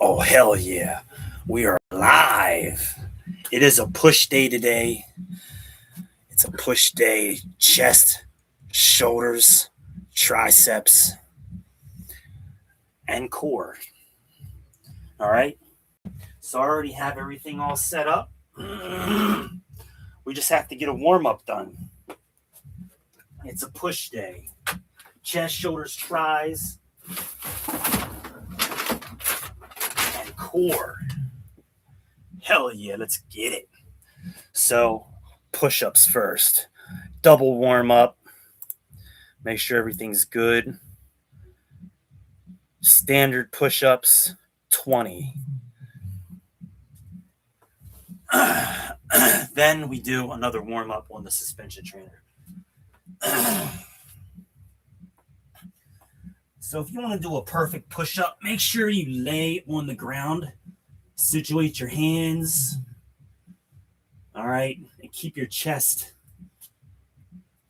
Oh, hell yeah. We are live. It is a push day today. It's a push day. Chest, shoulders, triceps, and core. All right. So I already have everything all set up. We just have to get a warm up done. It's a push day. Chest, shoulders, tries, and core. Hell yeah, let's get it. So, push-ups first. Double warm up. Make sure everything's good. Standard push-ups, 20. Then we do another warm-up on the suspension trainer. So if you want to do a perfect push-up, make sure you lay on the ground. Situate your hands. All right. And keep your chest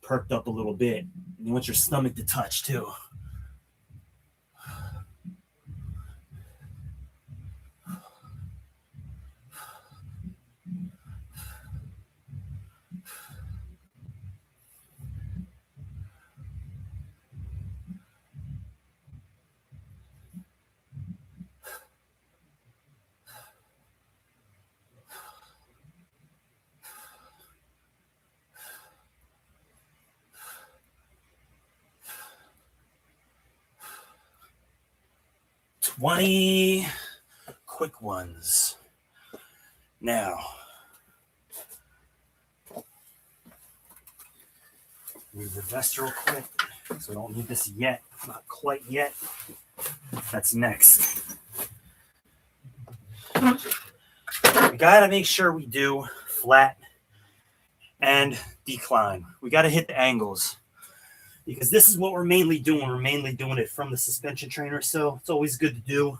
perked up a little bit. And you want your stomach to touch too. Quick ones. Now, move the vest real quick. So I don't need this yet. Not quite yet. That's next. We gotta make sure we do flat and decline. We gotta hit the angles because this is what we're mainly doing. We're mainly doing it from the suspension trainer. So it's always good to do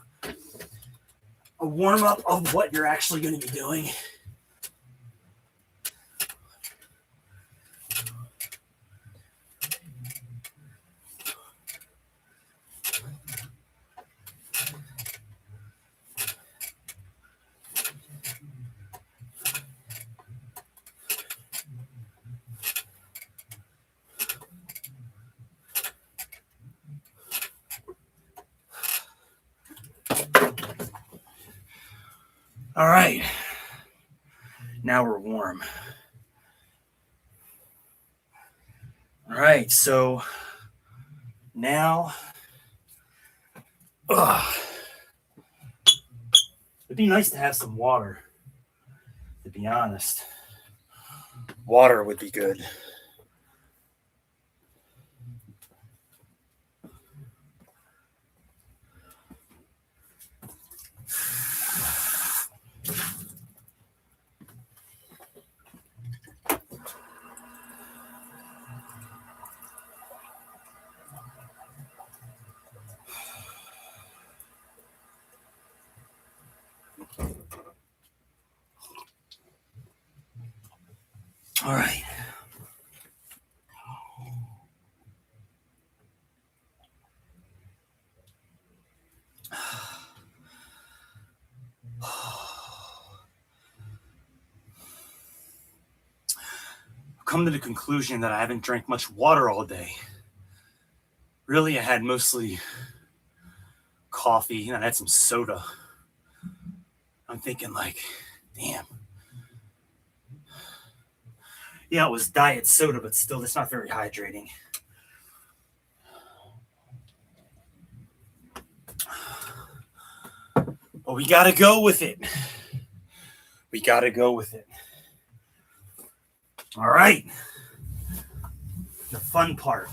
a warm up of what you're actually going to be doing. All right. Now we're warm. All right. So now, it'd be nice to have some water, to be honest. Water would be good. All right. I've come to the conclusion that I haven't drank much water all day. Really, I had mostly coffee and I had some soda. I'm thinking like, damn. Yeah, it was diet soda, but still, that's not very hydrating. But we gotta go with it. We gotta go with it. All right. The fun part.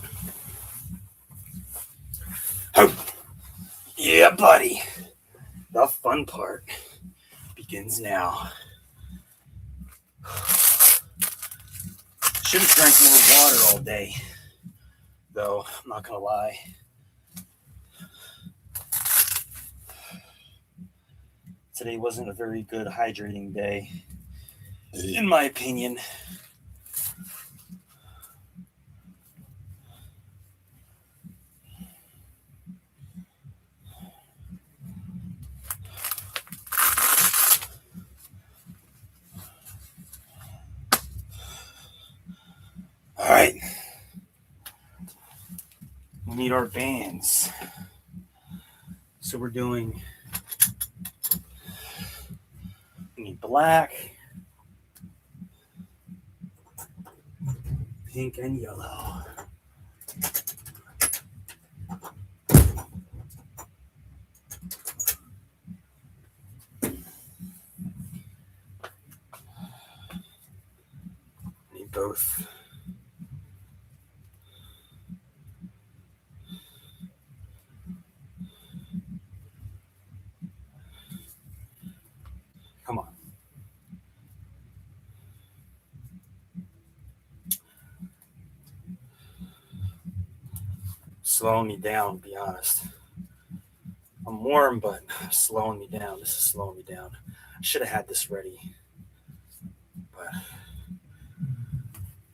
Oh. Yeah, buddy. The fun part begins now. Should have drank more water all day, though, I'm not gonna lie. Today wasn't a very good hydrating day, in my opinion. need our bands. So we're doing, we need black, pink, and yellow. Need both. Come on. Slowing me down, to be honest. I'm warm, but slowing me down. This is slowing me down. I should have had this ready, but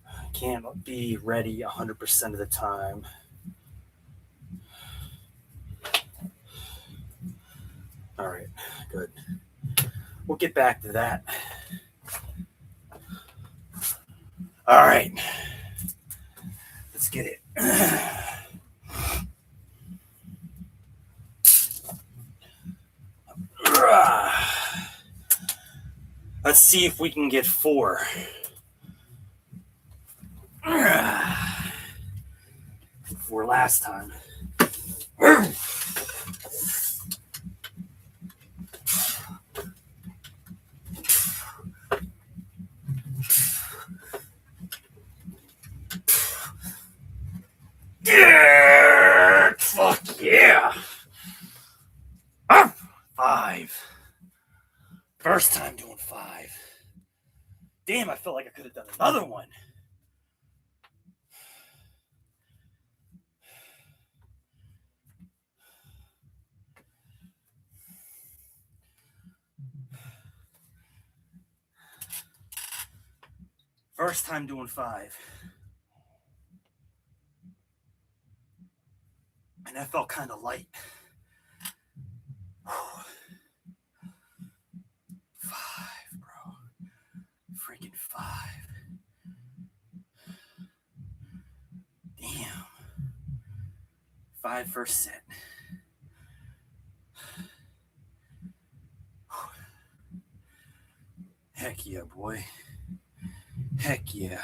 I can't be ready 100% of the time. All right, good. We'll get back to that. All right, let's get it. Let's see if we can get 4. 4 last time. Yeah, fuck yeah. 5. First time doing 5. Damn, I felt like I could have done another one. First time doing 5. And that felt kind of light. 5, bro. Freaking 5. Damn. 5 first set. Heck yeah, boy. Heck yeah.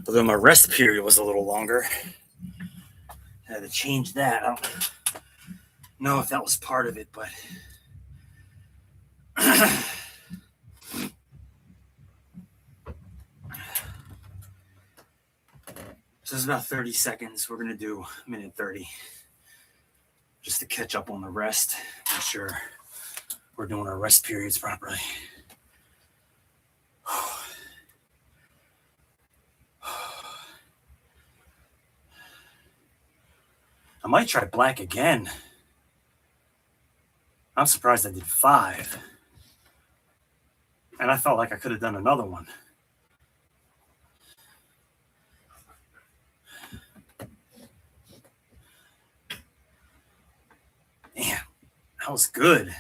Although my rest period was a little longer. I had to change that. I don't know if that was part of it, but so this is about 30 seconds. We're gonna do 1:30 just to catch up on the rest. Make sure we're doing our rest periods properly. I might try black again. I'm surprised I did 5. And I felt like I could have done another one. Damn, that was good.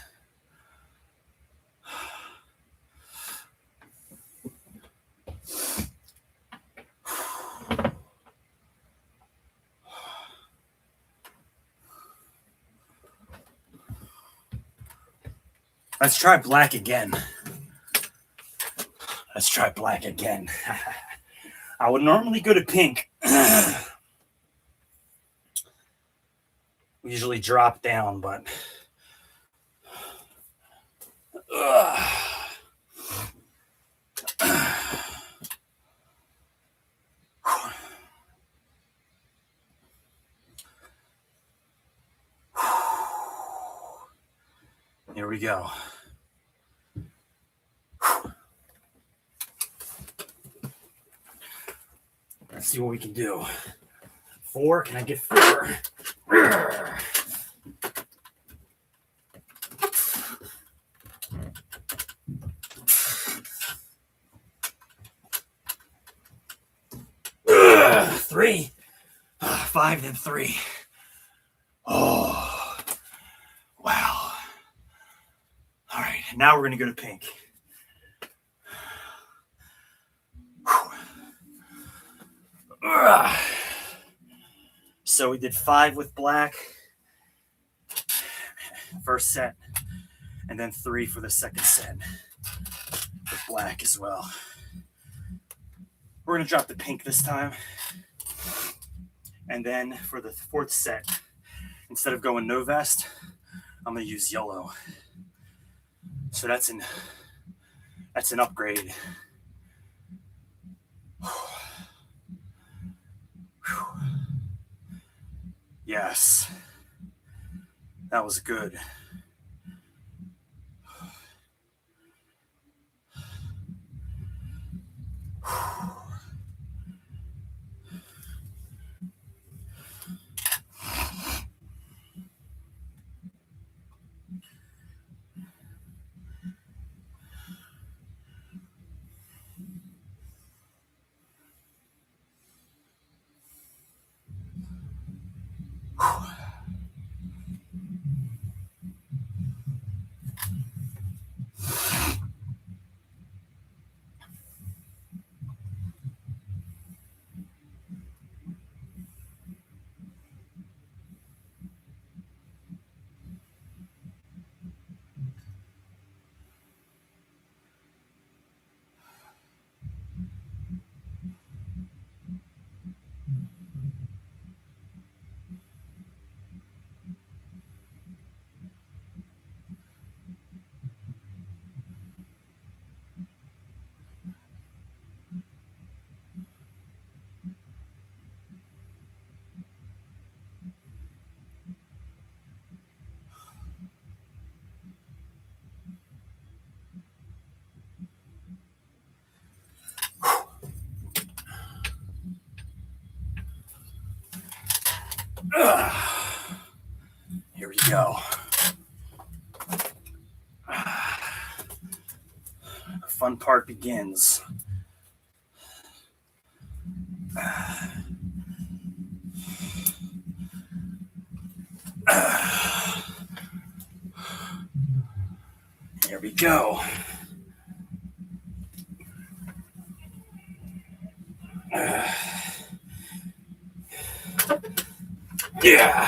Let's try black again. Let's try black again. I would normally go to pink. We usually drop down, but here we go. Let's see what we can do. 4, can I get 4? Three. 5, then 3. Oh, wow. All right, now we're going to go to pink. So we did 5 with black, first set, and then 3 for the second set with black as well. We're gonna drop the pink this time. And then for the 4th set, instead of going no vest, I'm gonna use yellow. So that's an upgrade. Yes, that was good. Here we go. The fun part begins. Here we go. Yeah.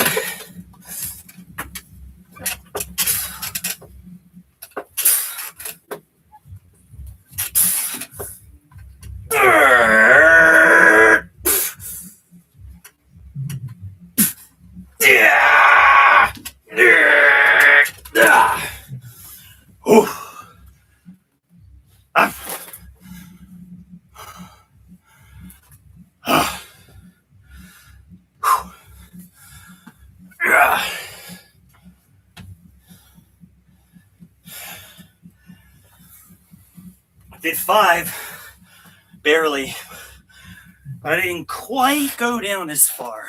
I did 5, barely, but I didn't quite go down as far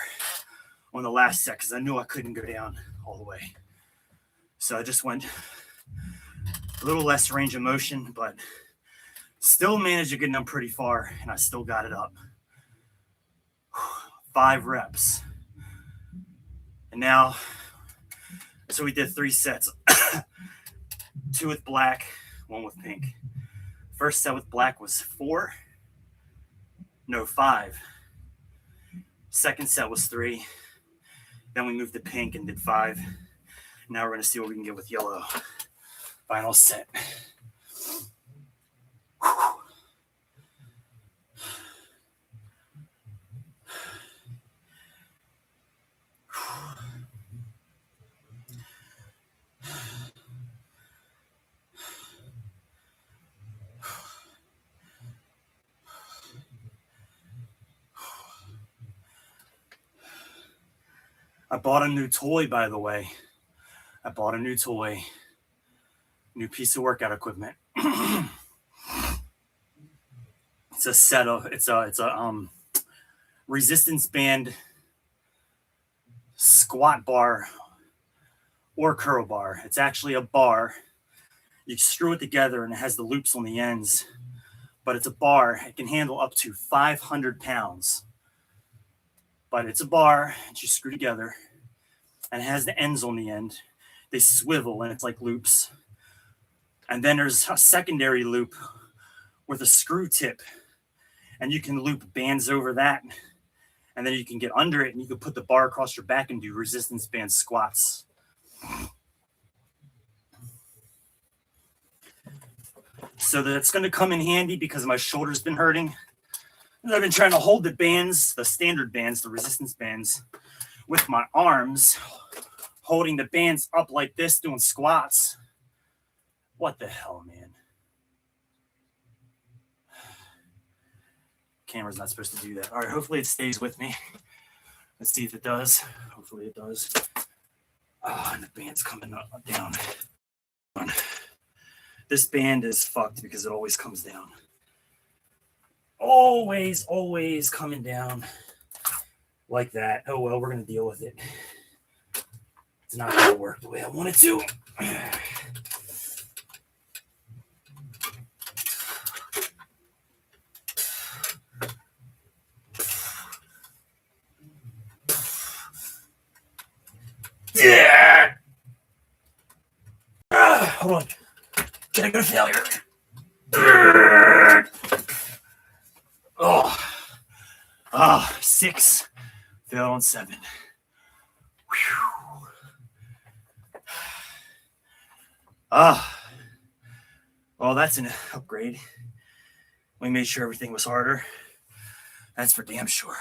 on the last set because I knew I couldn't go down all the way. So I just went a little less range of motion, but still managed to get them pretty far, and I still got it up. 5 reps. And now, so we did 3 sets. 2 with black, 1 with pink. First set with black was 5. Second set was 3. Then we moved to pink and did 5. Now we're going to see what we can get with yellow. Final set. I bought a new toy, by the way. I bought a new toy. New piece of workout equipment. It's a set of, it's a resistance band squat bar or curl bar. It's actually a bar. You screw it together and it has the loops on the ends, but it's a bar. It can handle up to 500 pounds. But it's a bar that you screw together and it has the ends on the end. They swivel and it's like loops. And then there's a secondary loop with a screw tip, and you can loop bands over that And then you can get under it and you can put the bar across your back and do resistance band squats. So that's going to come in handy because my shoulder's been hurting. And I've been trying to hold the bands, the standard bands, the resistance bands, with my arms, holding the bands up like this, doing squats. What the hell, man? Camera's not supposed to do that. All right, hopefully it stays with me. Let's see if it does. Hopefully it does. Oh, and the band's coming up, down. This band is fucked because it always comes down. Always coming down like that. Oh, well, we're going to deal with it. It's not going to work the way I want it to. Yeah. Hold on. Can I go to failure? Oh, 6. Failed on 7. Whew. Well, that's an upgrade. We made sure everything was harder. That's for damn sure.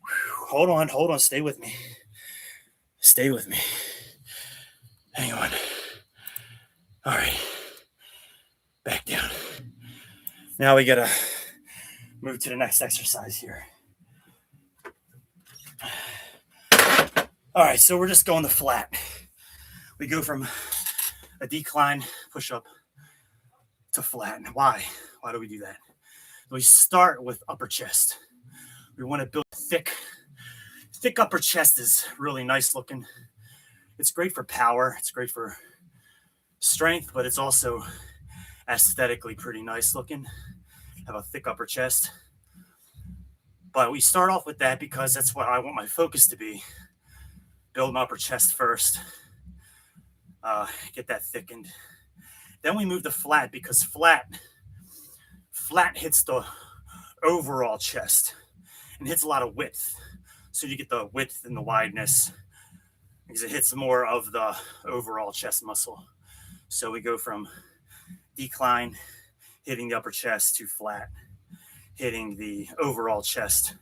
Whew. Hold on. Stay with me. Hang on. All right. Back down. Now we gotta move to the next exercise here. All right, so we're just going to flat. We go from a decline push-up to flat. Why? Why do we do that? We start with upper chest. We want to build thick upper chest is really nice looking. It's great for power. It's great for strength, but it's also aesthetically pretty nice looking. Have a thick upper chest. But we start off with that because that's what I want my focus to be. Build an upper chest first. Get that thickened. Then we move to flat because flat hits the overall chest and hits a lot of width. So you get the width and the wideness because it hits more of the overall chest muscle. So we go from decline, hitting the upper chest, to flat, hitting the overall chest,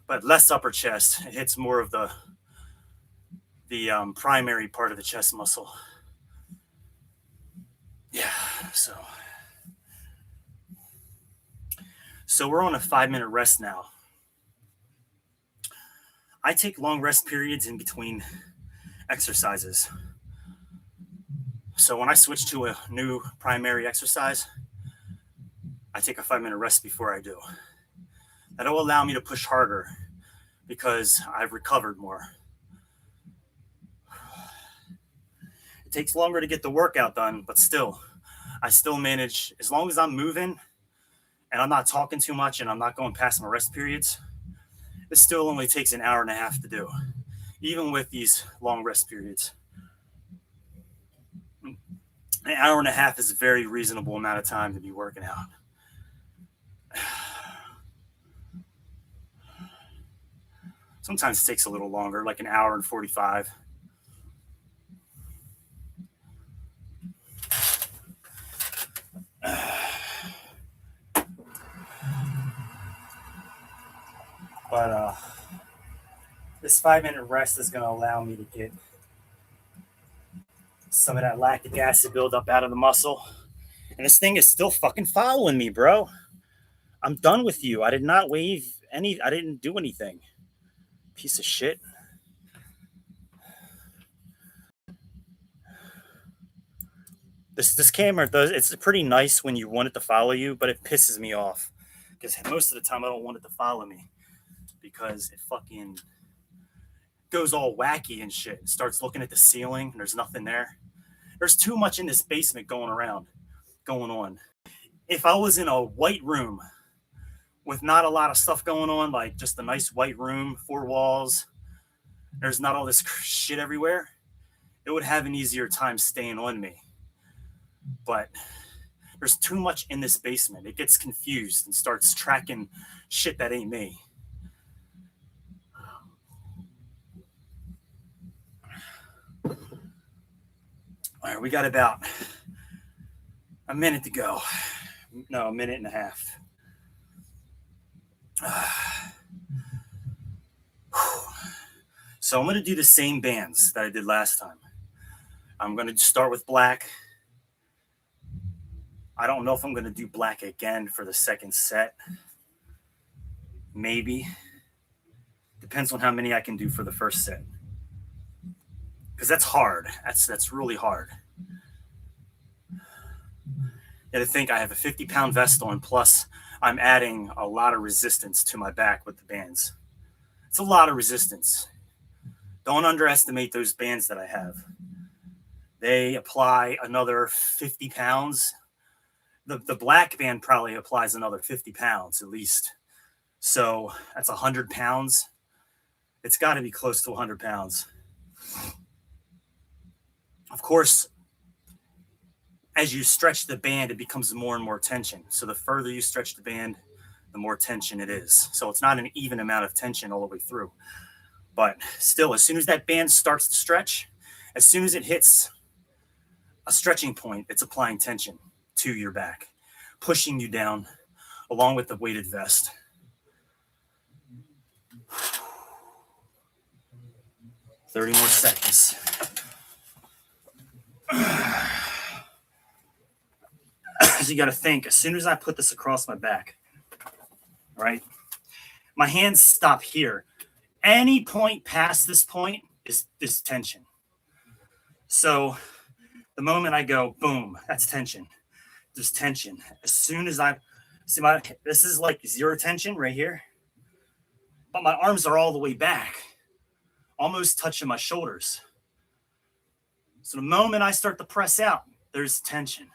but less upper chest. It hits more of the primary part of the chest muscle. Yeah, so we're on a 5-minute rest now. I take long rest periods in between exercises. So when I switch to a new primary exercise, I take a 5-minute rest before I do. That'll allow me to push harder because I've recovered more. It takes longer to get the workout done, but still, I still manage, as long as I'm moving and I'm not talking too much and I'm not going past my rest periods, it still only takes an hour and a half to do, even with these long rest periods. An hour and a half is a very reasonable amount of time to be working out. Sometimes it takes a little longer, like an hour and 45. But this 5-minute rest is going to allow me to get some of that lactic acid buildup out of the muscle. And this thing is still fucking following me, bro. I'm done with you. I did not wave any. I didn't do anything. Piece of shit. This camera does. It's pretty nice when you want it to follow you, but it pisses me off because most of the time I don't want it to follow me because it fucking goes all wacky and shit. It starts looking at the ceiling and there's nothing there. There's too much in this basement going on. If I was in a white room with not a lot of stuff going on, like just a nice white room, 4 walls, there's not all this shit everywhere, it would have an easier time staying on me. But there's too much in this basement. It gets confused and starts tracking shit that ain't me. All right, we got about a minute to go. No, a minute and a half. So I'm going to do the same bands that I did last time. I'm going to start with black. I don't know if I'm going to do black again for the second set. Maybe. Depends on how many I can do for the first set. Because that's hard. That's really hard. You got to think I have a 50-pound vest on, plus I'm adding a lot of resistance to my back with the bands. It's a lot of resistance. Don't underestimate those bands that I have. They apply another 50 pounds. The black band probably applies another 50 pounds at least. So that's 100 pounds. It's got to be close to 100 pounds. Of course, as you stretch the band, it becomes more and more tension. So the further you stretch the band, the more tension it is. So it's not an even amount of tension all the way through. But still, as soon as that band starts to stretch, as soon as it hits a stretching point, it's applying tension to your back, pushing you down along with the weighted vest. Thirty more seconds. So you got to think, as soon as I put this across my back, right, my hands stop here. Any point past this point is tension. So the moment I go, boom, that's tension. There's tension. As soon as I see this is like zero tension right here, but my arms are all the way back, almost touching my shoulders. So the moment I start to press out, there's tension.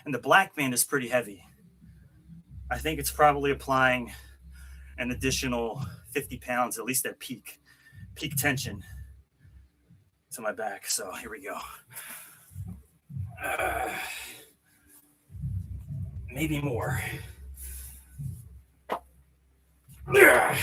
And the black band is pretty heavy. I think it's probably applying an additional 50 pounds, at least at peak tension to my back. So here we go. Maybe more. Yeah.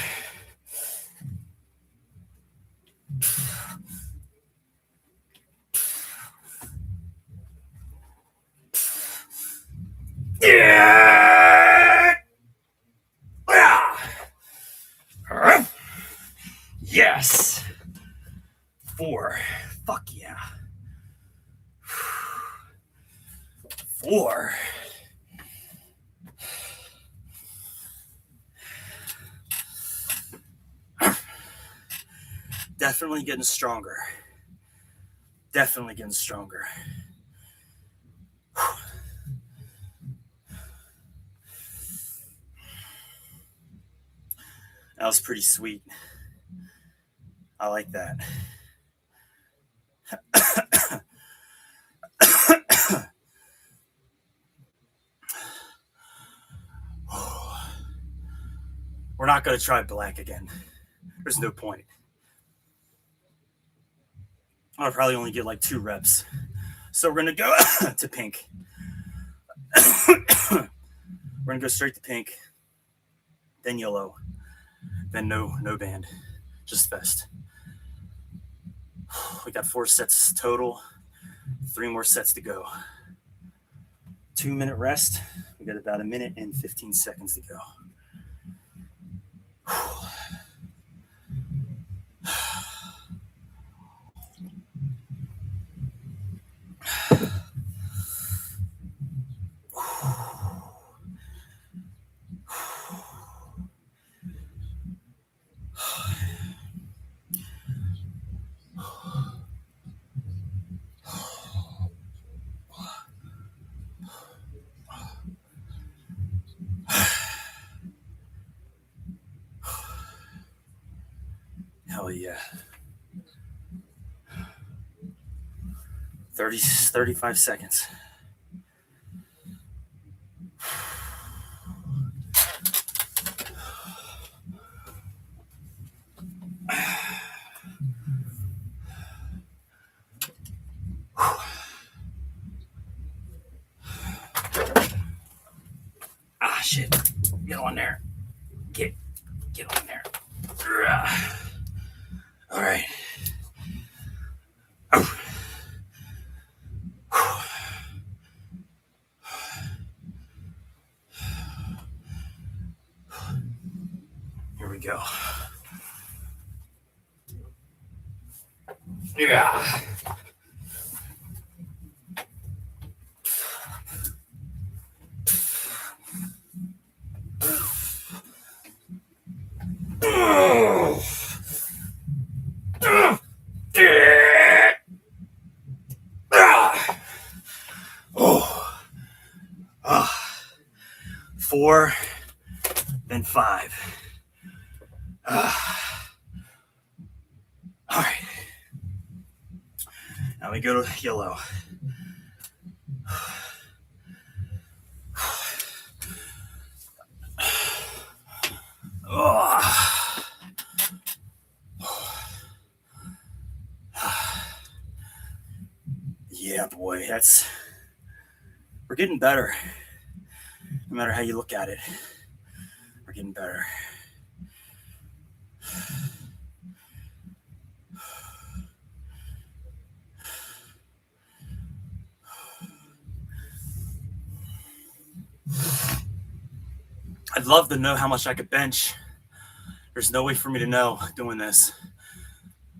Yes. 4. Fuck yeah. 4. Definitely getting stronger. Definitely getting stronger. That was pretty sweet. I like that. We're not going to try black again. There's no point. I'll probably only get like 2 reps. So we're going to go to pink. We're going to go straight to pink, then yellow, then no band, just vest. We got 4 sets total, 3 more sets to go. 2-minute rest. We got about 1 minute and 15 seconds to go. Hell yeah. 35 seconds. Ah, shit. Get on there. Get on there. All right. Oh. we go. Yeah. Oh. 4, then 5. All right. Now we go to yellow. Yeah, boy, we're getting better. No matter how you look at it, we're getting better. I'd love to know how much I could bench. There's no way for me to know doing this.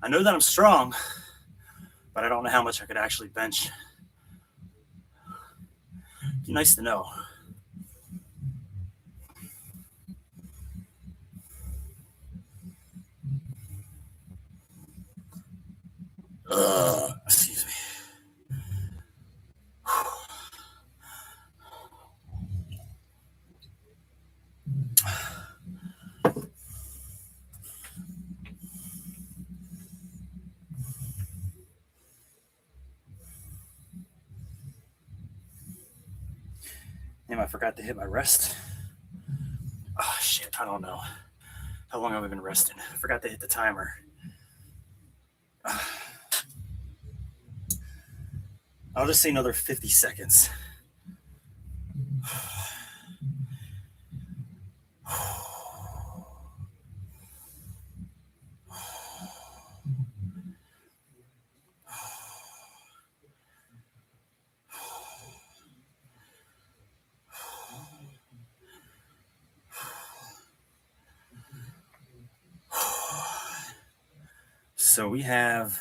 I know that I'm strong, but I don't know how much I could actually bench. It'd be nice to know. Excuse me. Damn, I forgot to hit my rest. Oh, shit, I don't know. How long have I been resting? I forgot to hit the timer. I'll just say another 50 seconds. So we have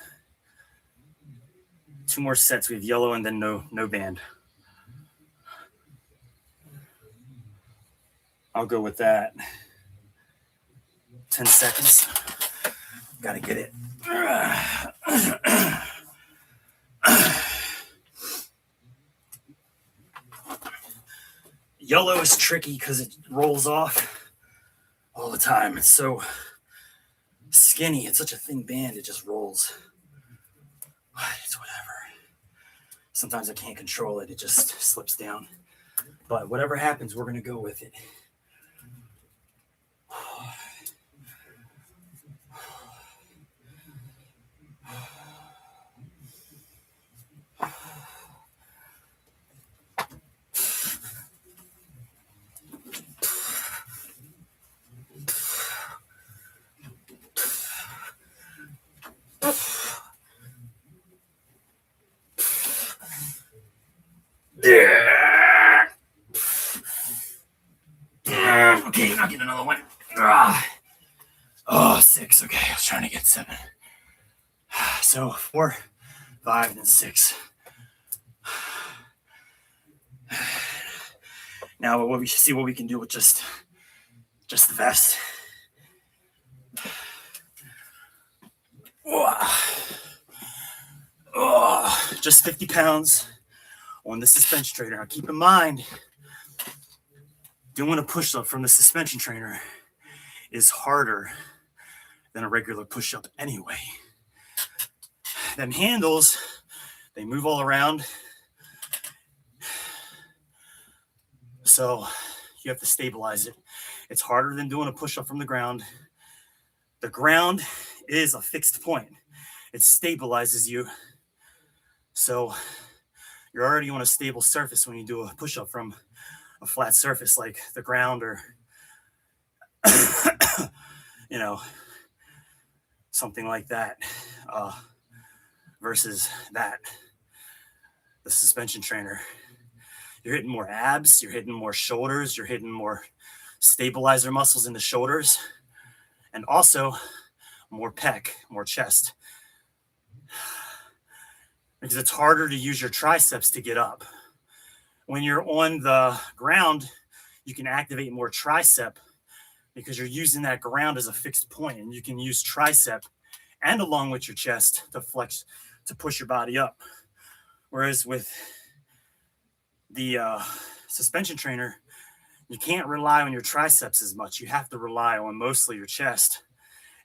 2 more sets. We have yellow and then no band. I'll go with that. 10 seconds. Gotta get it. Yellow is tricky because it rolls off all the time. It's so skinny. It's such a thin band. It just rolls. It's whatever. Sometimes I can't control it. It just slips down. But whatever happens, we're going to go with it. Okay, I'll get another one. Oh, 6. Okay, I was trying to get 7. So 4, 5, and 6. Now we see what we can do with just the vest. Just 50 pounds on the suspension trainer. Now keep in mind, doing a push-up from the suspension trainer is harder than a regular push-up anyway. Them handles, they move all around. So you have to stabilize it. It's harder than doing a push-up from the ground. The ground is a fixed point. It stabilizes you. So you're already on a stable surface when you do a push-up from a flat surface like the ground or, something like that, versus that, the suspension trainer. You're hitting more abs, you're hitting more shoulders, you're hitting more stabilizer muscles in the shoulders and also more pec, more chest. Because it's harder to use your triceps to get up. When you're on the ground, you can activate more tricep because you're using that ground as a fixed point, and you can use tricep and along with your chest to flex, to push your body up. Whereas with the suspension trainer, you can't rely on your triceps as much. You have to rely on mostly your chest,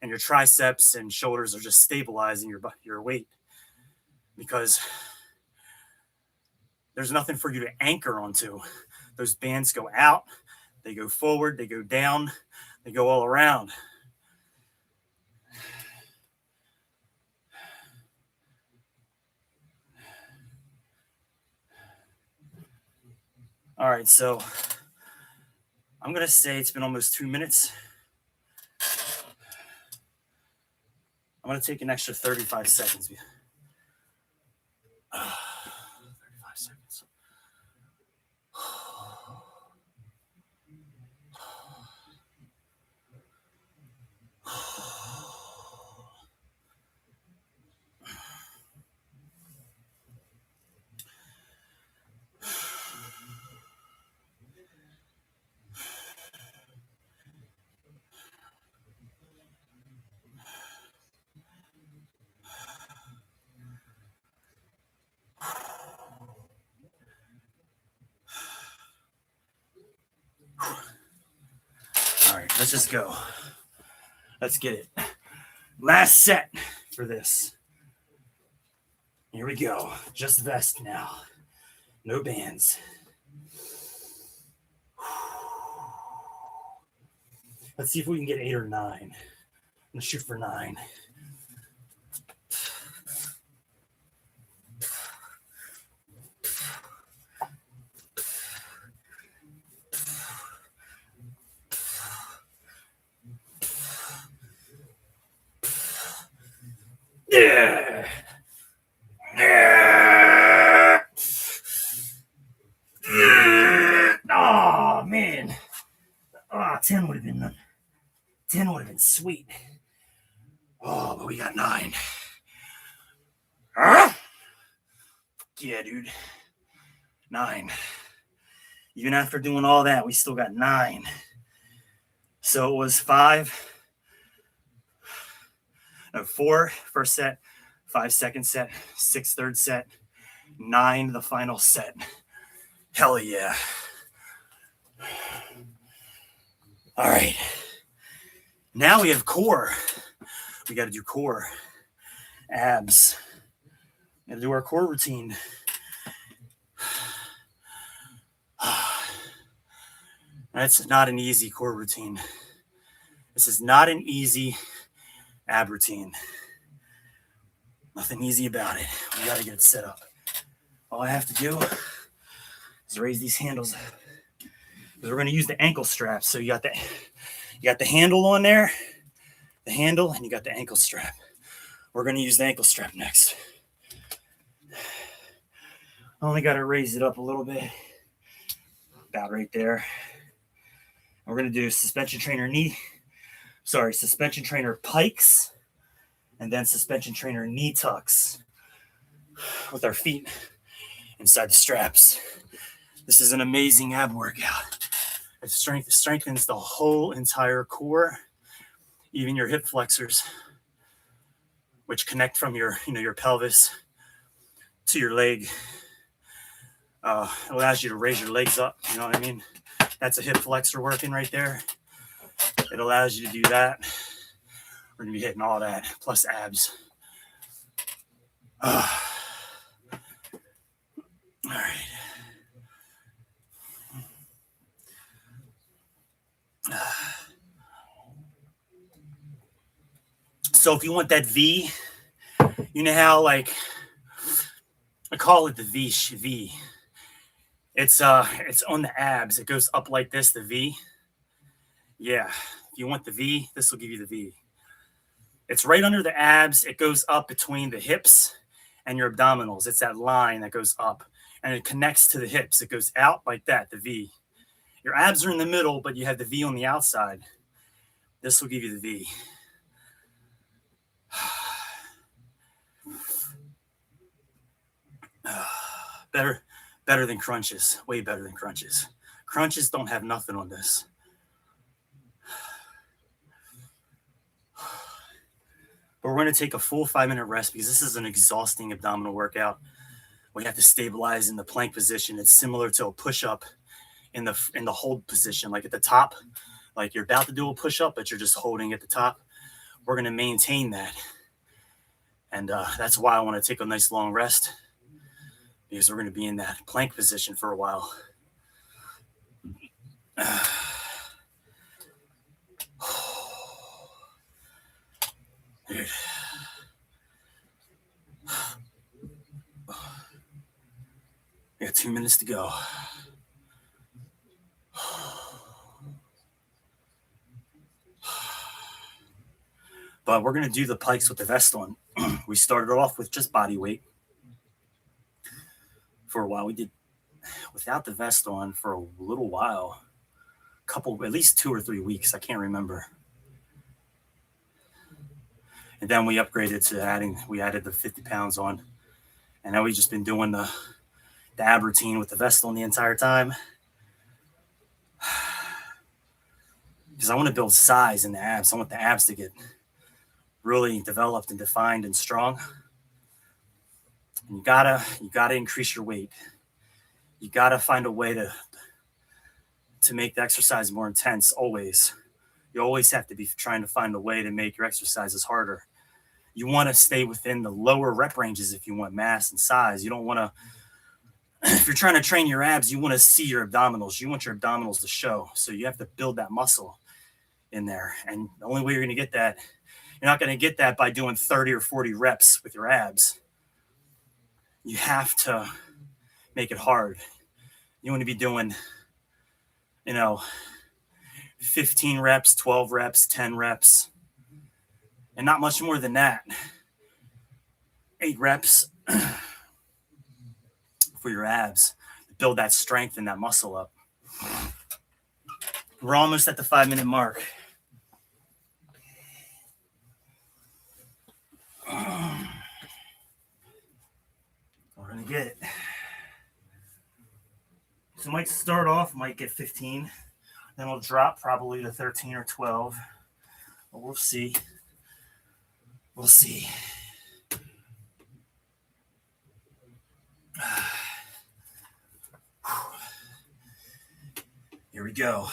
and your triceps and shoulders are just stabilizing your weight, because there's nothing for you to anchor onto. Those bands go out, they go forward, they go down, they go all around. All right, so I'm going to say it's been almost 2 minutes. I'm going to take an extra 35 seconds. 35 seconds. All right, let's just go. Let's get it. Last set for this. Here we go. Just vest now. No bands. Let's see if we can get 8 or 9. I'm gonna shoot for 9. Yeah. Oh man. 10 would have been 10 would have been sweet. Oh, but we got 9. Yeah, dude. 9. Even after doing all that, we still got 9. So it was 4 first set, 5 second set, 6 third set, 9 the final set. Hell yeah. All right. Now we have core. We got to do core. Abs. Got to do our core routine. That's not an easy core routine. This is not an easy ab routine. Nothing easy about it. We got to get it set up. All I have to do is raise these handles up. Because we're going to use the ankle straps. So you got the handle on there, the handle, and you got the ankle strap. We're going to use the ankle strap next. I only got to raise it up a little bit. About right there. We're going to do suspension trainer pikes, and then suspension trainer knee tucks with our feet inside the straps. This is an amazing ab workout. It strengthens the whole entire core, even your hip flexors, which connect from your pelvis to your leg. It allows you to raise your legs up. You know what I mean? That's a hip flexor working right there. It allows you to do that. We're going to be hitting all that, plus abs. All right. So if you want that V, you know how like I call it the V. It's on the abs. It goes up like this, the V. Yeah. If you want the V, this will give you the V. It's right under the abs. It goes up between the hips and your abdominals. It's that line that goes up, and it connects to the hips. It goes out like that, the V. Your abs are in the middle, but you have the V on the outside. This will give you the V. Better than crunches. Way better than crunches. Crunches don't have nothing on this. But we're going to take a full 5-minute rest because this is an exhausting abdominal workout. We have to stabilize in the plank position. It's similar to a push-up in the hold position, like at the top, like you're about to do a push-up, but you're just holding at the top. We're going to maintain that. And that's why I want to take a nice long rest, because we're going to be in that plank position for a while. Dude. We got 2 minutes to go. But we're going to do the pikes with the vest on. We started off with just body weight for a while. We did without the vest on for a little while, at least 2 or 3 weeks. I can't remember. And then we upgraded to we added the 50 pounds on. And now we've just been doing the ab routine with the vest on the entire time. Because I want to build size in the abs. I want the abs to get really developed and defined and strong. And you gotta increase your weight. You gotta find a way to make the exercise more intense. Always, you always have to be trying to find a way to make your exercises harder. You want to stay within the lower rep ranges if you want mass and size. You don't want to. If you're trying to train your abs, you want to see your abdominals. You want your abdominals to show. So you have to build that muscle in there. And the only way you're going to get that, you're not going to get that by doing 30 or 40 reps with your abs. You have to make it hard. You want to be doing, 15 reps, 12 reps, 10 reps, and not much more than that. 8 reps for your abs. Build that strength and that muscle up. We're almost at the 5-minute mark. We're going to get it. So might start off, might get 15. Then we'll drop probably to 13 or 12. But we'll see. We'll see. Here we go.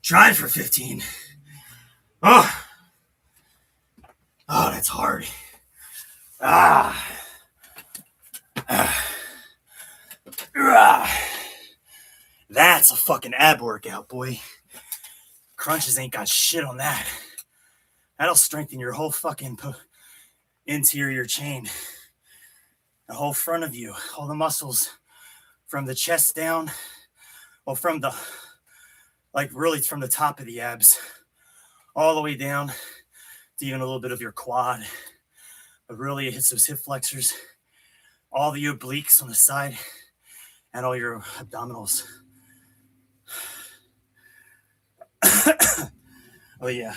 Tried for 15. Oh, that's hard. That's a fucking ab workout, boy. Crunches ain't got shit on that. That'll strengthen your whole fucking interior chain. The whole front of you, all the muscles from the chest down, well, from the top of the abs all the way down to even a little bit of your quad. But really it hits those hip flexors, all the obliques on the side, and all your abdominals. Oh yeah.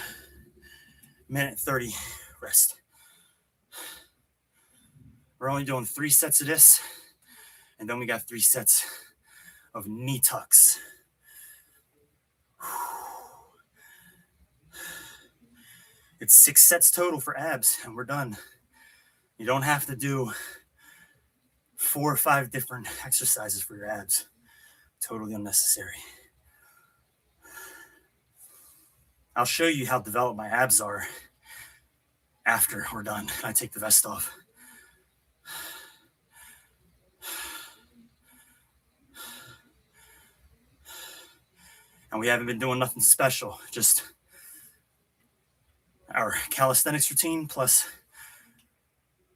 Minute 30 rest. We're only doing 3 sets of this, and then we got 3 sets of knee tucks. It's 6 sets total for abs, and we're done. You don't have to do 4 or 5 different exercises for your abs. Totally unnecessary. I'll show you how developed my abs are after we're done. I take the vest off. And we haven't been doing nothing special, just our calisthenics routine plus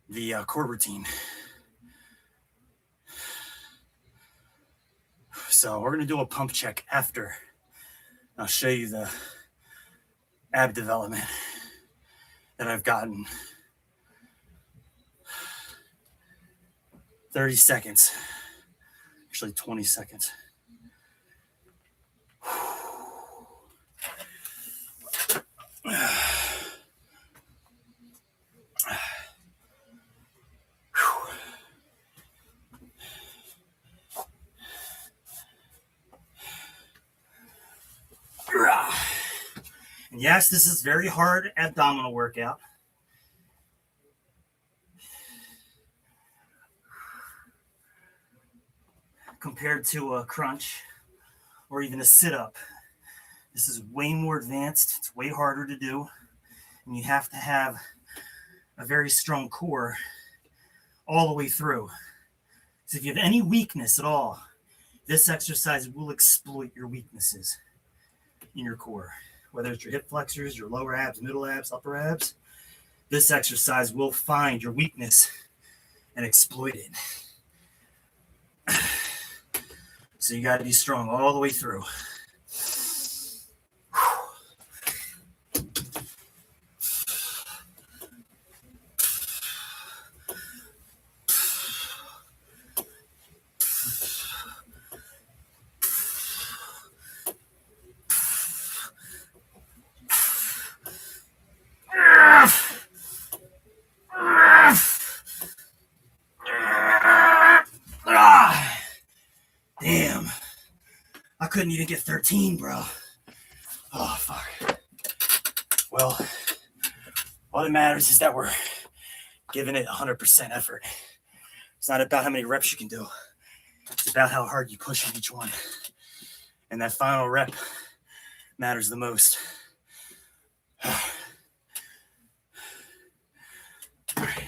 the core routine. So we're going to do a pump check after. I'll show you the ab development that I've gotten. 30 seconds, actually 20 seconds. And yes, this is very hard abdominal workout. Compared to a crunch or even a sit-up. This is way more advanced. It's way harder to do. And you have to have a very strong core all the way through. So if you have any weakness at all, this exercise will exploit your weaknesses in your core. Whether it's your hip flexors, your lower abs, middle abs, upper abs, this exercise will find your weakness and exploit it. So you got to be strong all the way through. Damn. I couldn't even get 13, bro. Oh, fuck. Well, all that matters is that we're giving it 100% effort. It's not about how many reps you can do. It's about how hard you push in each one. And that final rep matters the most. All right.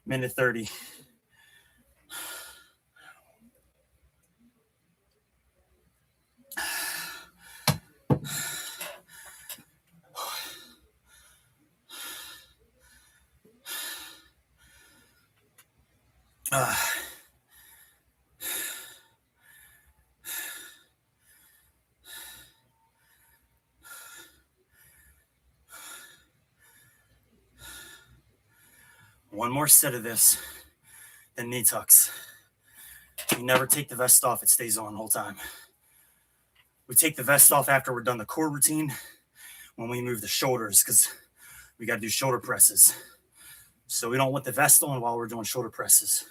Minute 30. One more set of this, then knee tucks. You never take the vest off. It stays on the whole time. We take the vest off after we're done the core routine when we move the shoulders because we got to do shoulder presses. So we don't want the vest on while we're doing shoulder presses.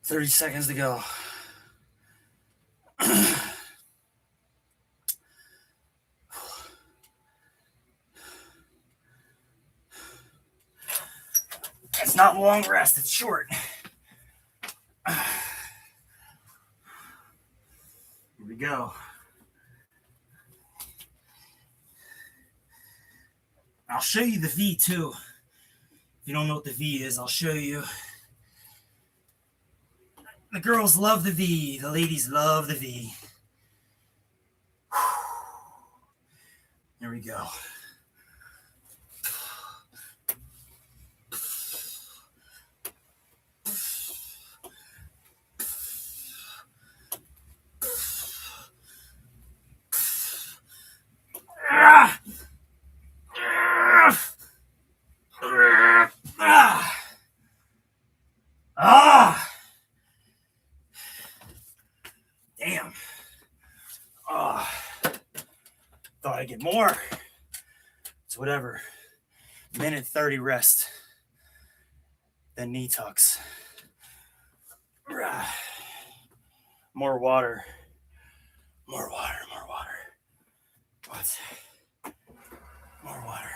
30 seconds to go. It's not long rest, it's short. Here we go. I'll show you the V too. If you don't know what the V is, I'll show you. The girls love the V. The ladies love the V. Here we go. Damn. Thought I'd get more. It's whatever. Minute 30 rest. Then knee tucks. More water. More water. More water. What? More water.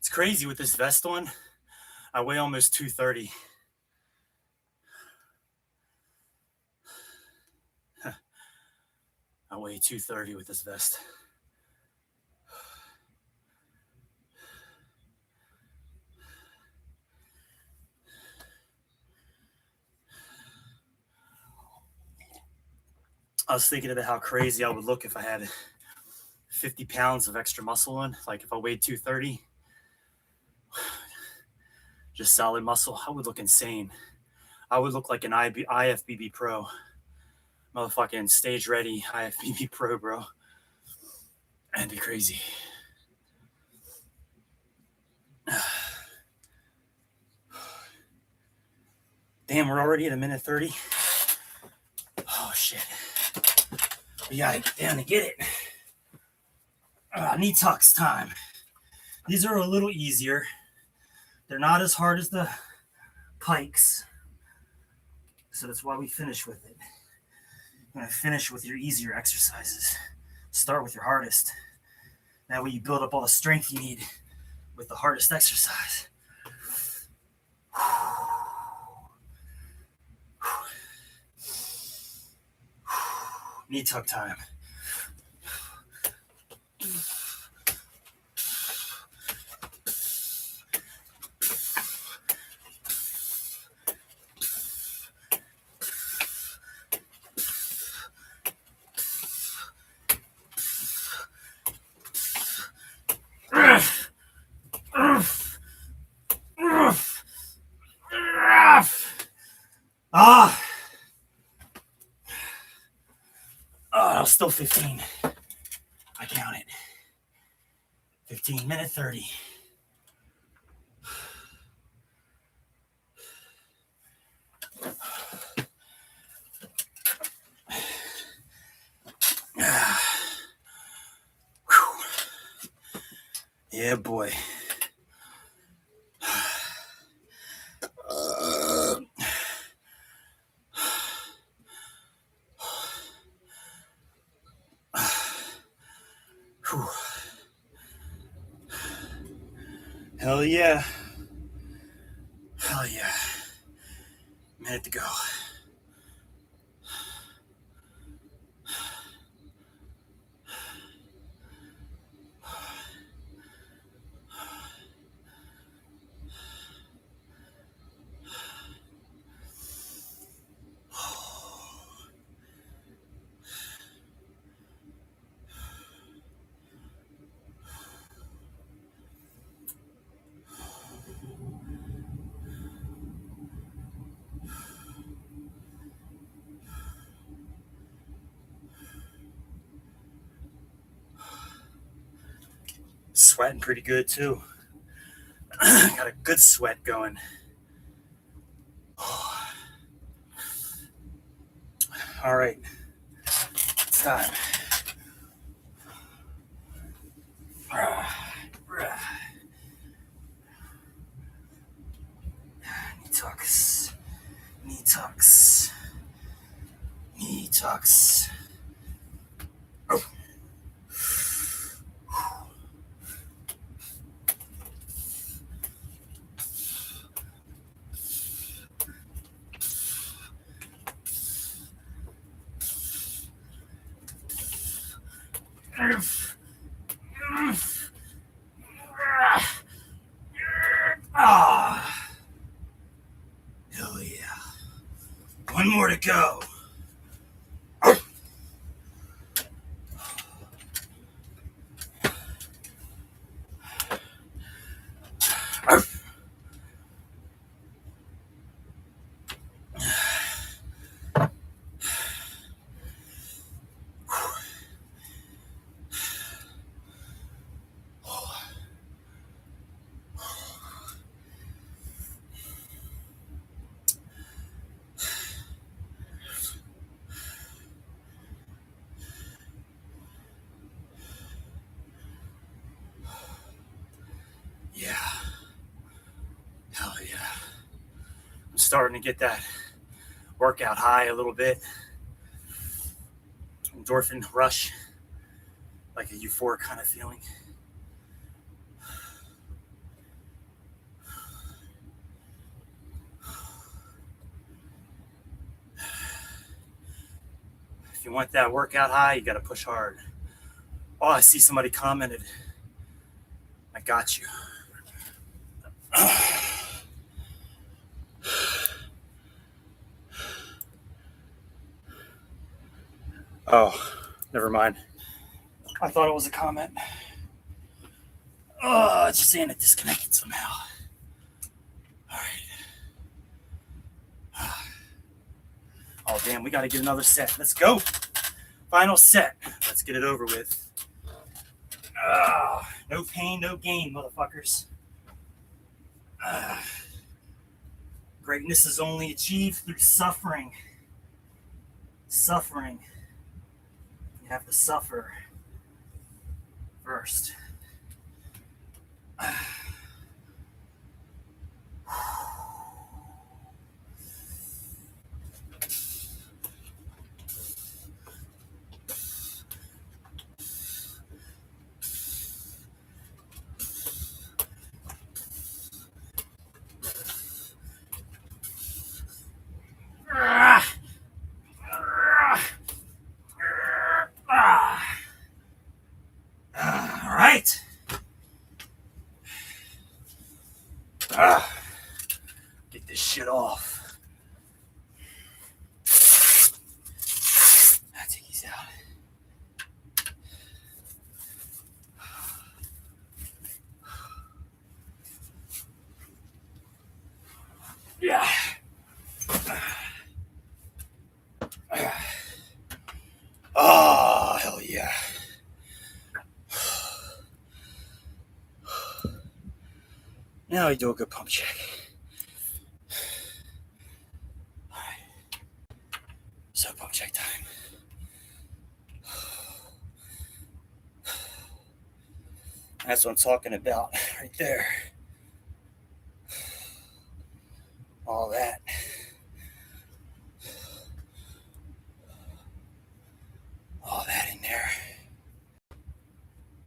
It's crazy with this vest on. I weigh almost 230. I weigh 230 with this vest. I was thinking about how crazy I would look if I had 50 pounds of extra muscle on. Like if I weighed 230, just solid muscle, I would look insane. I would look like an IFBB pro. Motherfucking stage ready IFBB pro, bro. That'd be crazy. Damn, we're already at 1:30. Oh, shit. We gotta get down to get it. Knee tucks time. These are a little easier. They're not as hard as the pikes. So that's why we finish with it. You're gonna finish with your easier exercises. Start with your hardest. That way you build up all the strength you need with the hardest exercise. Knee tuck time. Still 15. I count it. 15 minute 30. Yeah, boy. Hell yeah. Hell yeah. Minute to go. Sweating pretty good too. Got a good sweat going. All right, it's time. Knee tucks. Knee tucks. Knee tucks. Oh. Ah. Hell yeah. One more to go. Yeah. Hell yeah. I'm starting to get that workout high a little bit. Endorphin rush. Like a euphoric kind of feeling. you want that workout high, you got to push hard. Oh, I see somebody commented. I got you. Oh, never mind. I thought it was a comment. Oh, it's just saying it disconnected somehow. All right. Oh, damn, we got to get another set. Let's go. Final set. Let's get it over with. No pain, no gain, motherfuckers. Greatness is only achieved through suffering. Suffering. You have to suffer first. All right. Get this shit off. I'll take these out. Yeah. Oh, hell yeah. Now we do a good pump check. All right. So pump check time. That's what I'm talking about right there. All that. All that in there.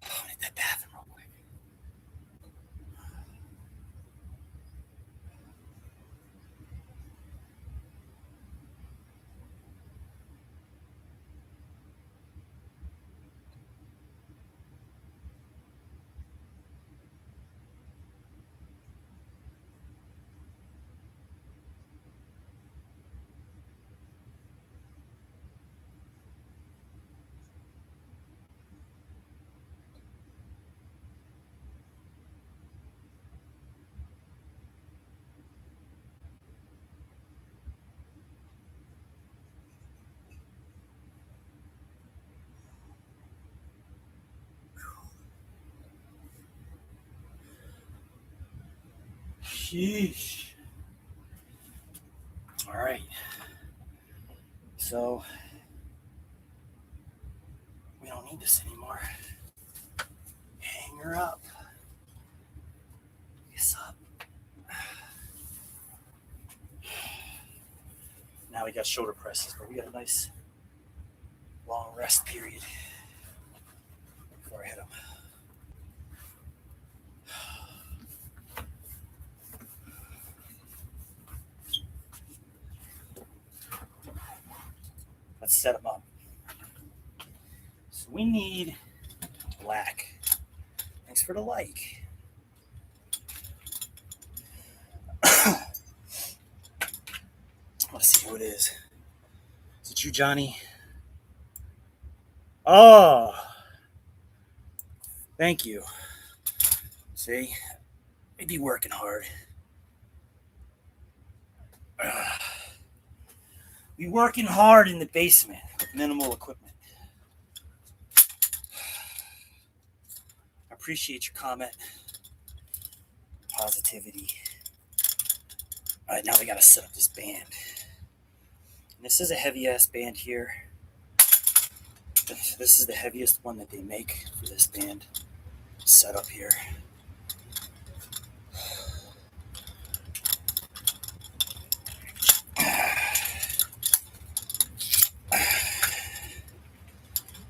Oh, I need that bathroom real quick. Sheesh. All right. So we don't need this anymore. Hang her up. This up. Now we got shoulder presses, but we got a nice long rest period before I hit them. Let's set them up. So we need black. Thanks for the like. Let's see who it is. Is it you, Johnny? Oh, thank you. See, we be working hard. We working hard in the basement with minimal equipment. I appreciate your comment. Positivity. All right, now we got to set up this band. And this is a heavy ass band here. This is the heaviest one that they make for this band. Set up here.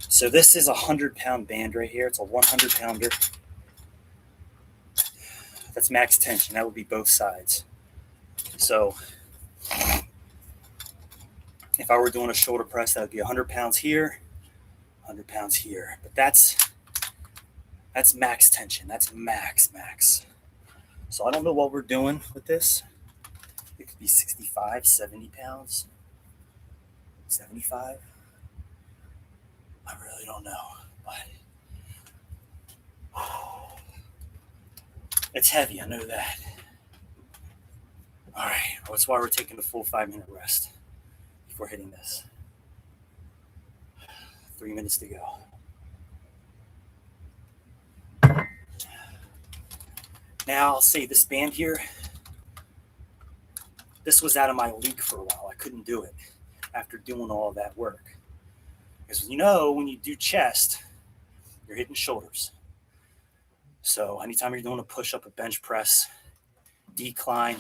So this is a 100-pound band right here. It's a 100-pounder. That's max tension. That would be both sides. So If I were doing a shoulder press, that would be 100 pounds here, 100 pounds here. But that's max tension. That's max. So I don't know what we're doing with this. It could be 65, 70 pounds. 75. I really don't know. But it's heavy, I know that. All right, that's why we're taking the full 5-minute rest before hitting this. 3 minutes to go. Now I'll say this band here, this was out of my league for a while. I couldn't do it after doing all that work. Because when you do chest, you're hitting shoulders. So anytime you're doing a push-up, a bench press, incline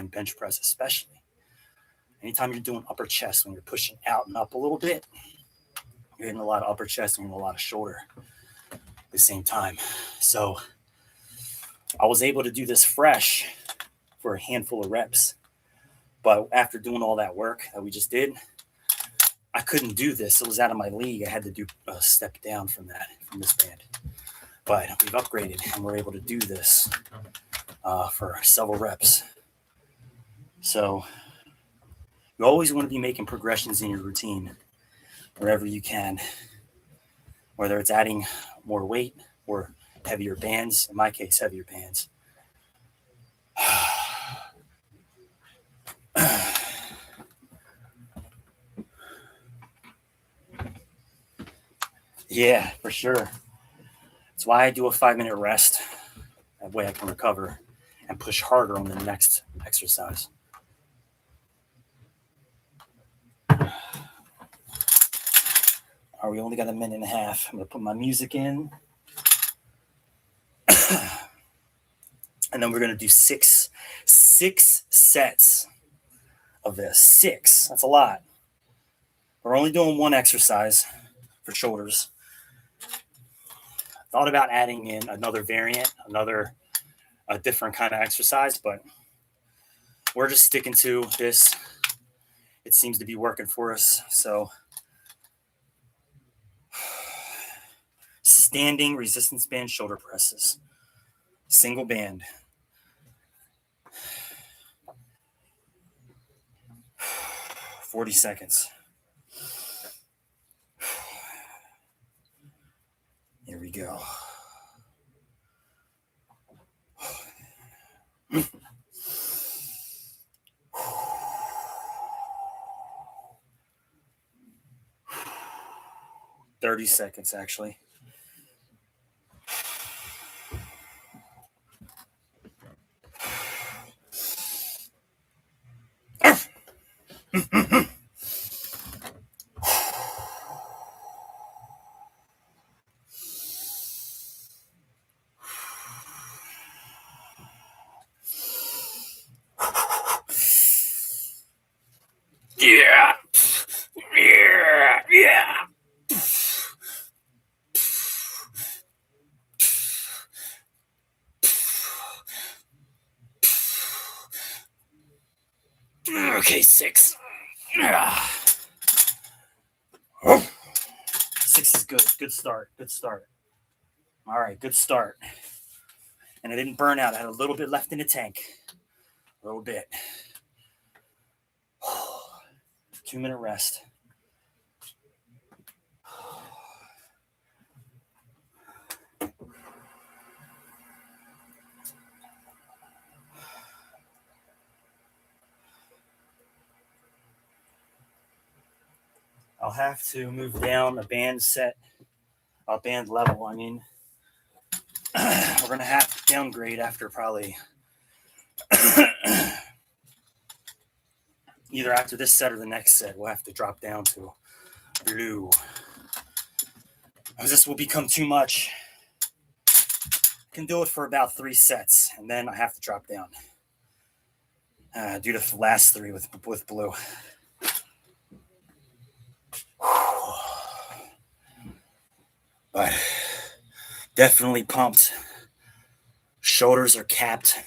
bench press especially. Anytime you're doing upper chest, when you're pushing out and up a little bit, you're hitting a lot of upper chest and a lot of shoulder at the same time. So I was able to do this fresh for a handful of reps. But after doing all that work that we just did, I couldn't do this. It was out of my league. I had to do a step down from this band. But we've upgraded and we're able to do this for several reps. So you always want to be making progressions in your routine wherever you can, whether it's adding more weight or heavier bands. In my case, heavier bands. Yeah, for sure. That's why I do a 5-minute rest. That way I can recover and push harder on the next exercise. All right, we only got a minute and a half. I'm going to put my music in. And then we're going to do six sets of this. 6. That's a lot. We're only doing one exercise for shoulders. I thought about adding in another variant, a different kind of exercise, but we're just sticking to this. It seems to be working for us. So standing resistance band shoulder presses, single band. 40 seconds. Here we go. "30 seconds, actually. Yeah. 6. 6 is good. Good start. All right, good start. And I didn't burn out. I had a little bit left in the tank. A little bit. 2-minute rest. I'll have to move down the band level. I mean, we're going to have to downgrade after probably either after this set or the next set. We'll have to drop down to blue. This will become too much. I can do it for about 3 sets, and then I have to drop down. Do the last 3 with blue. But definitely pumped. Shoulders are capped.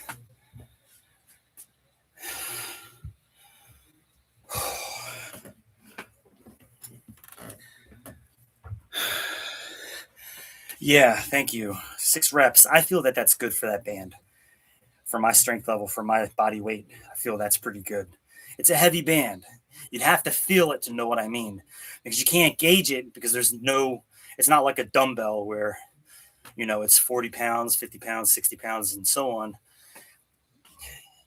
Yeah, thank you. 6 reps. I feel that that's good for that band. For my strength level, for my body weight, I feel that's pretty good. It's a heavy band. You'd have to feel it to know what I mean, because you can't gauge it because it's not like a dumbbell where, it's 40 pounds, 50 pounds, 60 pounds, and so on.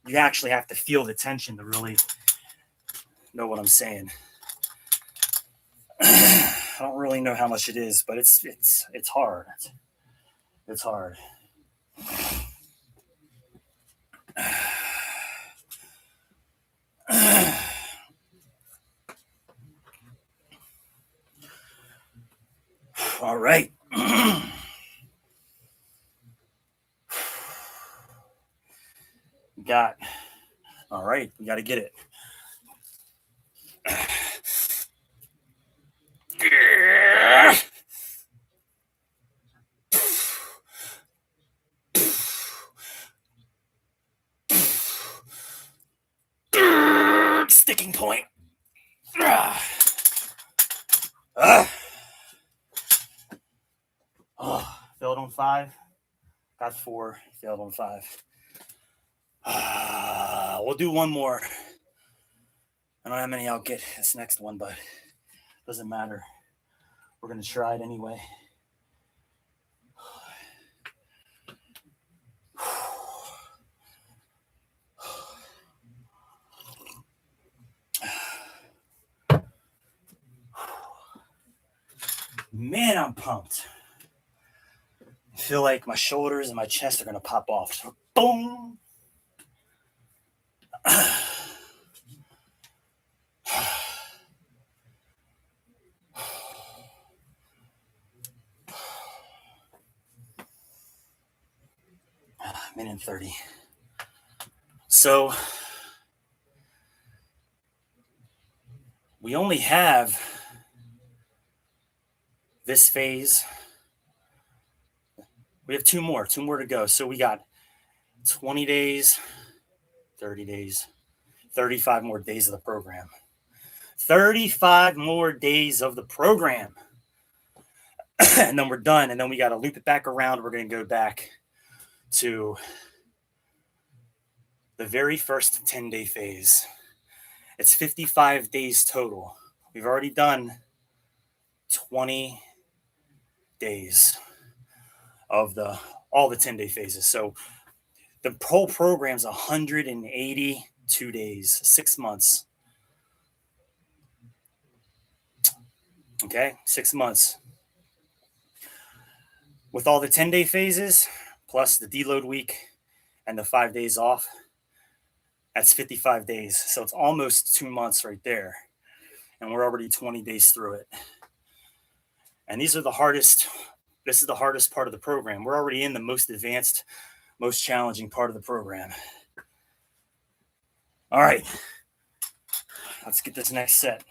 You actually have to feel the tension to really know what I'm saying. I don't really know how much it is, but it's hard. It's hard. All right. All right, we got to get it. Sticking point. Failed on 5. Got 4. Failed on 5. We'll do one more. I don't know how many I'll get this next one, but it doesn't matter. We're going to try it anyway. Man, I'm pumped. I feel like my shoulders and my chest are going to pop off. So, boom. Minute 30. So we only have this phase. We have two more to go. So we got 20 days, 30 days, 35 more days of the program. 35 more days of the program. And then we're done. And then we got to loop it back around. We're going to go back to the very first 10-day phase. It's 55 days total. We've already done 20 days of all the 10-day phases. So the whole program's 182 days, 6 months. Okay, 6 months. With all the 10-day phases, plus the deload week and the 5 days off, that's 55 days. So it's almost 2 months right there. And we're already 20 days through it. And this is the hardest part of the program. We're already in the most advanced, most challenging part of the program. All right, let's get this next set.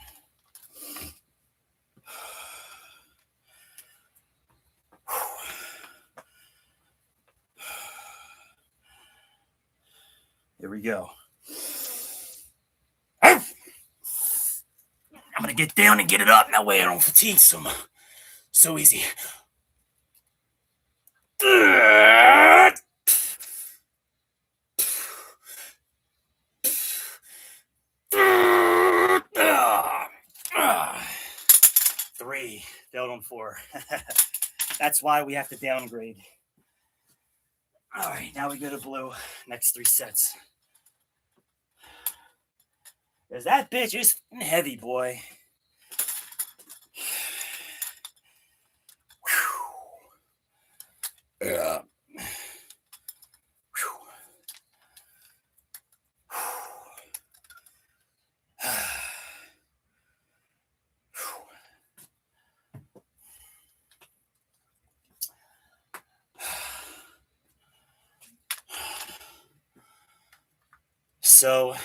Here we go. I'm going to get down and get it up. That way I don't fatigue so easy. Three. Failed on 4. That's why we have to downgrade. All right, now we go to blue. Next 3 sets. Because that bitch is heavy, boy. Yeah. So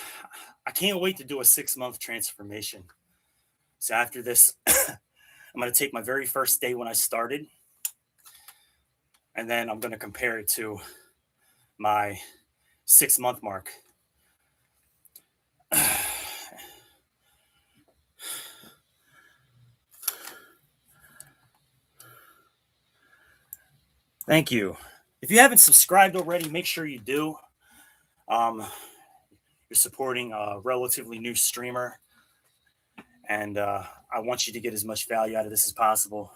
I can't wait to do a 6-month transformation. So after this, I'm going to take my very first day when I started, and then I'm going to compare it to my 6-month mark. Thank you. If you haven't subscribed already, make sure you do. You're supporting a relatively new streamer, and I want you to get as much value out of this as possible.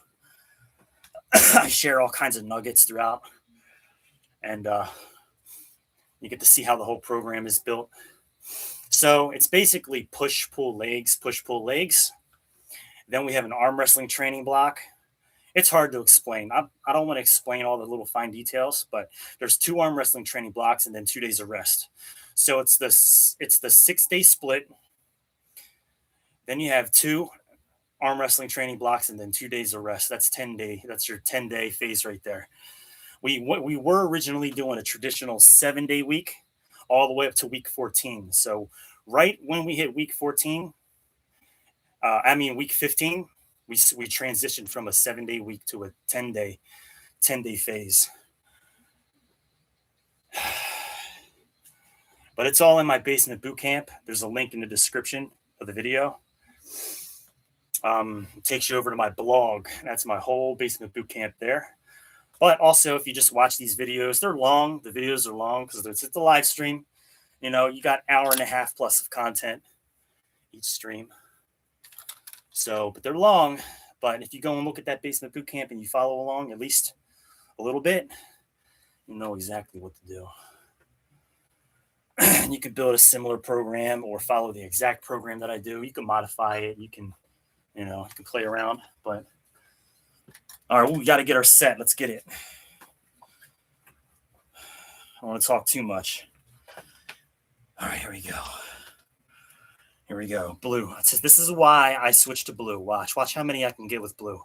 I share all kinds of nuggets throughout, and you get to see how the whole program is built. So it's basically push, pull, legs, push, pull, legs. Then we have an arm wrestling training block. It's hard to explain. I don't want to explain all the little fine details, but there's 2 arm wrestling training blocks and then 2 days of rest. So it's the 6-day split. Then you have 2 arm wrestling training blocks and then 2 days of rest. That's 10-day. That's your 10-day phase right there. We were originally doing a traditional 7-day week all the way up to week 14. So right when we hit week 14, week 15, we transitioned from a 7-day week to a 10-day phase. But it's all in my basement boot camp. There's a link in the description of the video. It takes you over to my blog. That's my whole basement boot camp there. But also, if you just watch these videos, they're long. The videos are long because it's a live stream. You know, you got 1.5 plus of content each stream. So, but they're long. But if you go and look at that basement boot camp and you follow along at least a little bit, you know exactly what to do. You can build a similar program or follow the exact program that I do. You can modify it. You can play around. But all right, we got to get our set. Let's get it. I don't want to talk too much. All right, here we go. Here we go. Blue. This is why I switched to blue. Watch how many I can get with blue.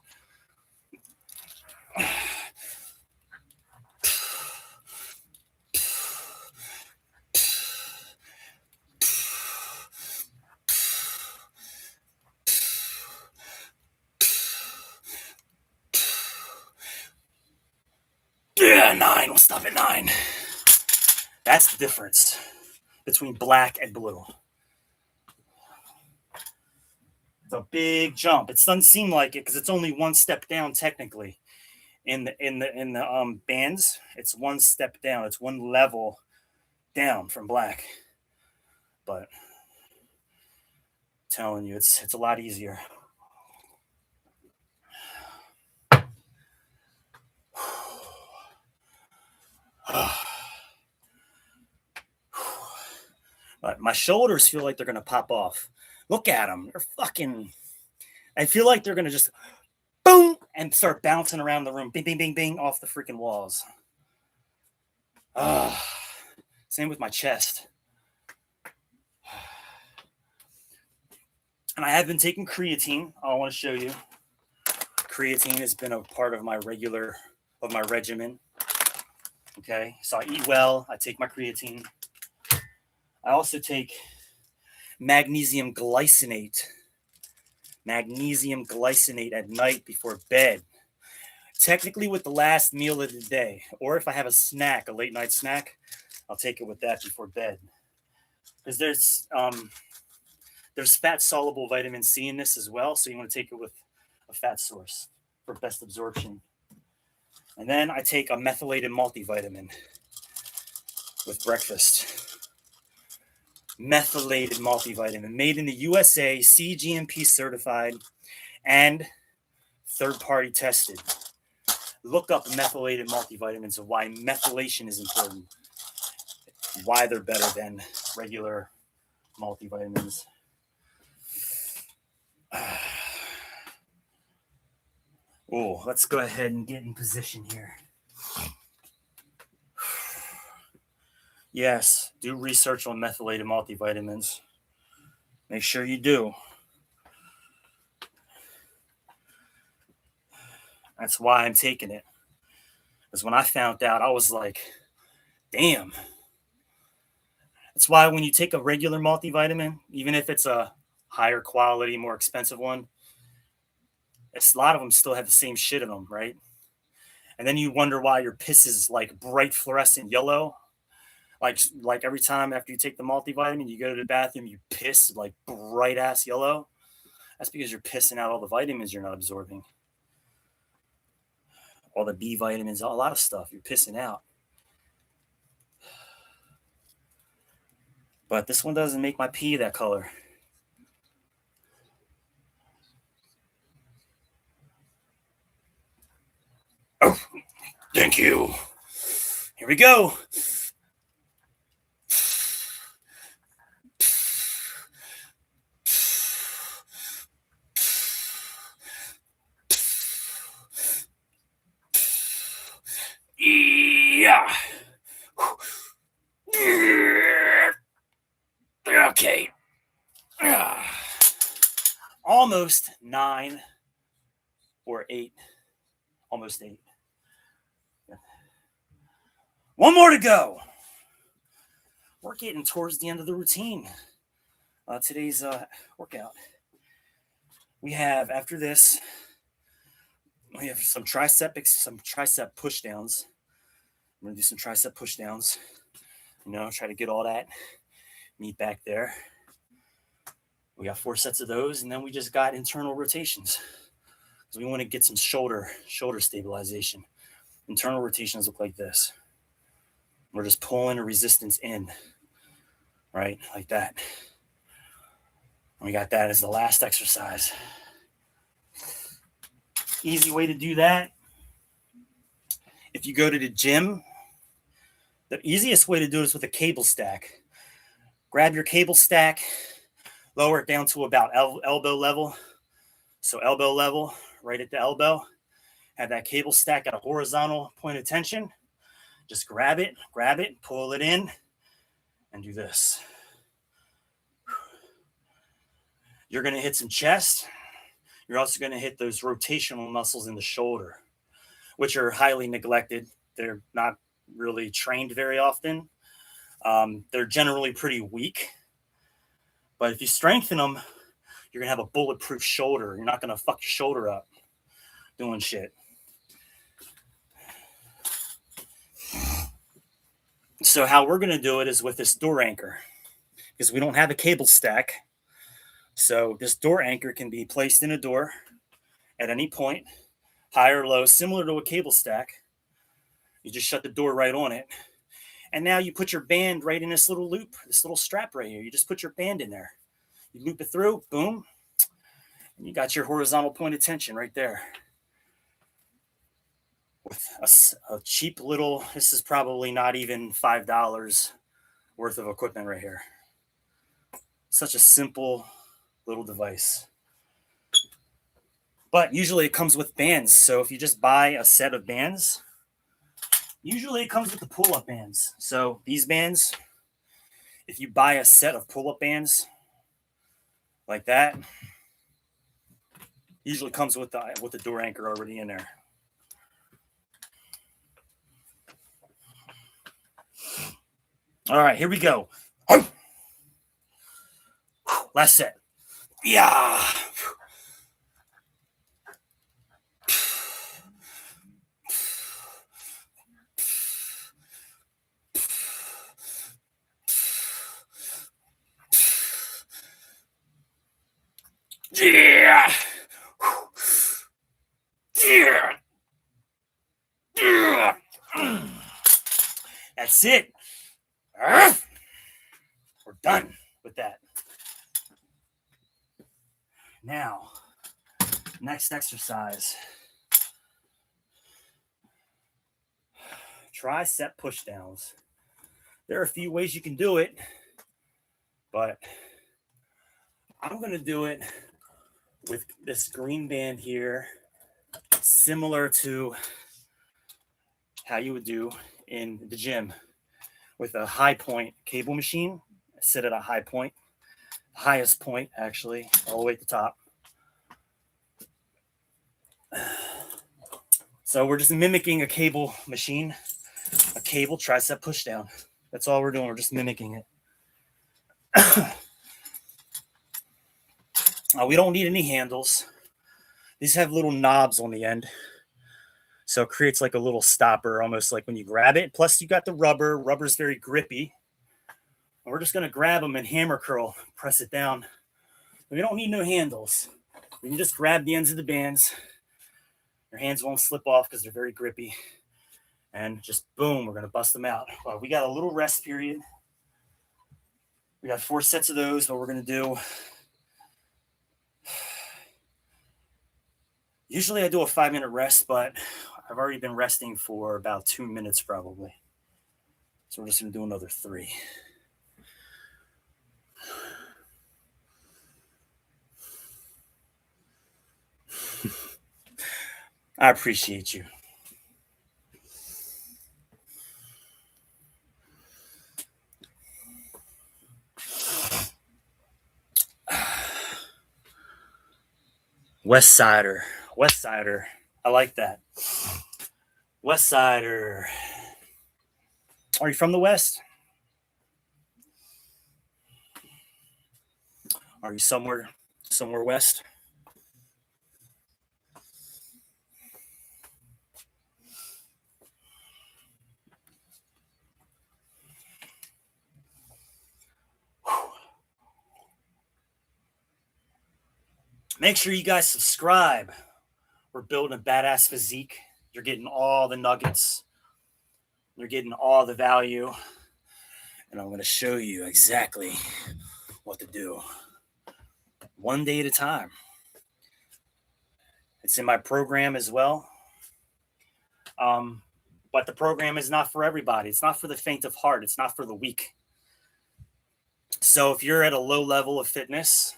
Yeah, 9. We'll stop at 9. That's the difference between black and blue. It's a big jump. It doesn't seem like it because it's only 1 step down technically. In the bands, it's 1 step down. It's 1 level down from black. But I'm telling you, it's a lot easier. But my shoulders feel like they're going to pop off. Look at them. They're fucking... I feel like they're going to just... boom! And start bouncing around the room. Bing, bing, bing, bing. Off the freaking walls. Same with my chest. And I have been taking creatine. I want to show you. Creatine has been a part of my regimen. Okay, so I eat well. I take my creatine. I also take magnesium glycinate. Magnesium glycinate at night before bed. Technically with the last meal of the day. Or if I have a snack, a late night snack, I'll take it with that before bed. Because there's fat soluble vitamin C in this as well. So you want to take it with a fat source for best absorption. And then I take a methylated multivitamin with breakfast. Methylated multivitamin, made in the USA, CGMP certified, and third-party tested. Look up methylated multivitamins and why methylation is important. Why they're better than regular multivitamins. Oh, let's go ahead and get in position here. Yes, do research on methylated multivitamins. Make sure you do. That's why I'm taking it. Because when I found out, I was like, damn. That's why when you take a regular multivitamin, even if it's a higher quality, more expensive one, a lot of them still have the same shit in them, right? And then you wonder why your piss is like bright fluorescent yellow. Like every time after you take the multivitamin, you go to the bathroom, you piss like bright ass yellow. That's because you're pissing out all the vitamins you're not absorbing. all the B vitamins, a lot of stuff. You're pissing out. But this one doesn't make my pee that color. Oh, thank you. Here we go. Yeah. Okay. Almost 9 or 8. Almost 8. One more to go. We're getting towards the end of the routine. Today's workout. We have, after this, we have some tricep push downs. I'm going to do some tricep push downs. Try to get all that meat back there. We got 4 sets of those, and then we just got internal rotations. So we want to get some shoulder stabilization. Internal rotations look like this. We're just pulling a resistance in, right? Like that. And we got that as the last exercise. Easy way to do that. If you go to the gym, the easiest way to do it is with a cable stack. Grab your cable stack, lower it down to about elbow level. So elbow level, right at the elbow. Have that cable stack at a horizontal point of tension. Just grab it, pull it in, and do this. You're going to hit some chest. You're also going to hit those rotational muscles in the shoulder, which are highly neglected. They're not really trained very often. They're generally pretty weak. But if you strengthen them, you're going to have a bulletproof shoulder. You're not going to fuck your shoulder up doing shit. So how we're going to do it is with this door anchor, because we don't have a cable stack. So this door anchor can be placed in a door at any point, high or low, similar to a cable stack. You just shut the door right on it. And now you put your band right in this little loop, this little strap right here. You just put your band in there. You loop it through, boom. And you got your horizontal point of tension right there. With a cheap little, this is probably not even $5 worth of equipment right here. Such a simple little device. But usually it comes with bands. So if you just buy a set of bands, usually it comes with the pull-up bands. So these bands, if you buy a set of pull-up bands like that, usually comes with the door anchor already in there. All right, here we go. Last set. Yeah. Yeah. Yeah. Yeah. That's it. We're done with that. Now, next exercise. Tricep push downs. There are a few ways you can do it, but I'm going to do it with this green band here, similar to how you would do in the gym with a high point cable machine. I sit at a high point, highest point actually, all the way at the top. So we're just mimicking a cable machine, a cable tricep push down. That's all we're doing. We're just mimicking it. We don't need any handles. These have little knobs on the end. So it creates like a little stopper, almost like when you grab it. Plus you got the rubber. Rubber's very grippy. And we're just going to grab them and hammer curl, press it down. We don't need no handles. We can just grab the ends of the bands, Your hands won't slip off because they're very grippy. And just boom, we're going to bust them out. Well, we got a little rest period. We got 4 sets of those. What we're going to do, usually I do a 5-minute rest, but I've already been resting for about 2 minutes probably. So we're just going to do another 3. I appreciate you. West Sider. West Sider. I like that. West Sider. Are you from the West? Are you somewhere west? Make sure you guys subscribe. We're building a badass physique. You're getting all the nuggets. You're getting all the value. And I'm going to show you exactly what to do. One day at a time. It's in my program as well. But the program is not for everybody. It's not for the faint of heart. It's not for the weak. So if you're at a low level of fitness,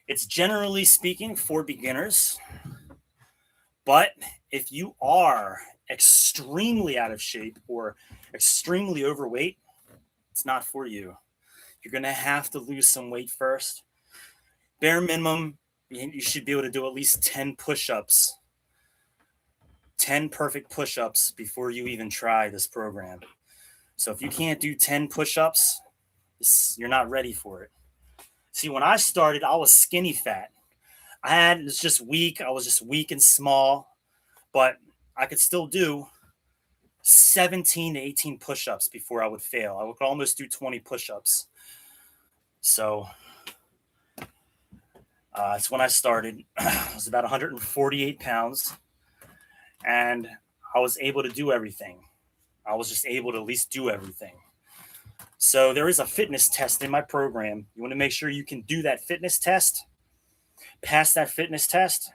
it's generally speaking for beginners. But if you are extremely out of shape or extremely overweight, it's not for you. You're going to have to lose some weight first. Bare minimum, you should be able to do at least 10 push-ups, 10 perfect push-ups before you even try this program. So if you can't do 10 push-ups, you're not ready for it. See, when I started, I was skinny fat. It was just weak. I was just weak and small, but I could still do 17 to 18 push-ups before I would fail. I would almost do 20 push-ups. So it's when I started. I was about 148 pounds, and I was able to do everything. I was just able to at least do everything. So there is a fitness test in my program. You want to make sure you can do that fitness test, pass that fitness test,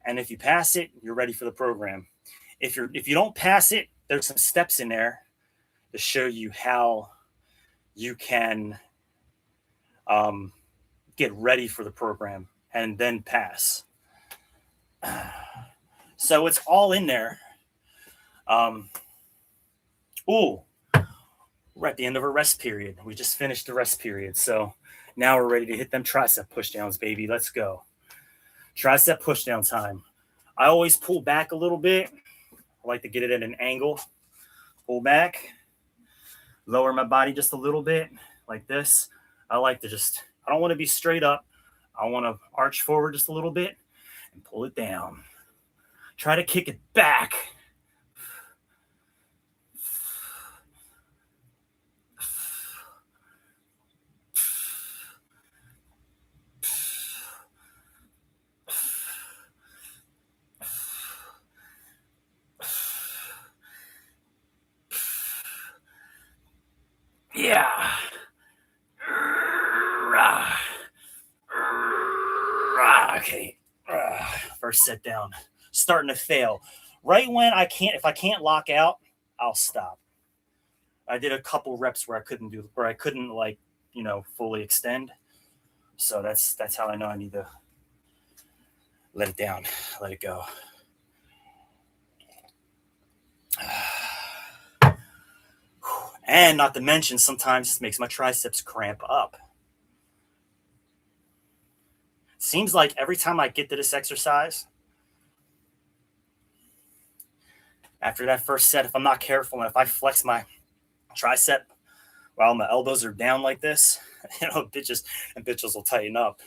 and if you pass it, you're ready for the program. If you don't pass it, there's some steps in there to show you how you can get ready for the program and then pass. So it's all in there. We're at the end of our rest period. We just finished the rest period. So now we're ready to hit them tricep pushdowns, baby. Let's go. Tricep pushdown time. I always pull back a little bit. I like to get it at an angle. Pull back. Lower my body just a little bit like this. I don't want to be straight up. I want to arch forward just a little bit and pull it down. Try to kick it back. Yeah. Okay. First set down. Starting to fail. Right when if I can't lock out, I'll stop. I did a couple reps where I couldn't fully extend. So that's how I know I need to let it down, let it go. And not to mention, sometimes this makes my triceps cramp up. Seems like every time I get to this exercise, after that first set, if I'm not careful and if I flex my tricep while my elbows are down like this, bitches will tighten up.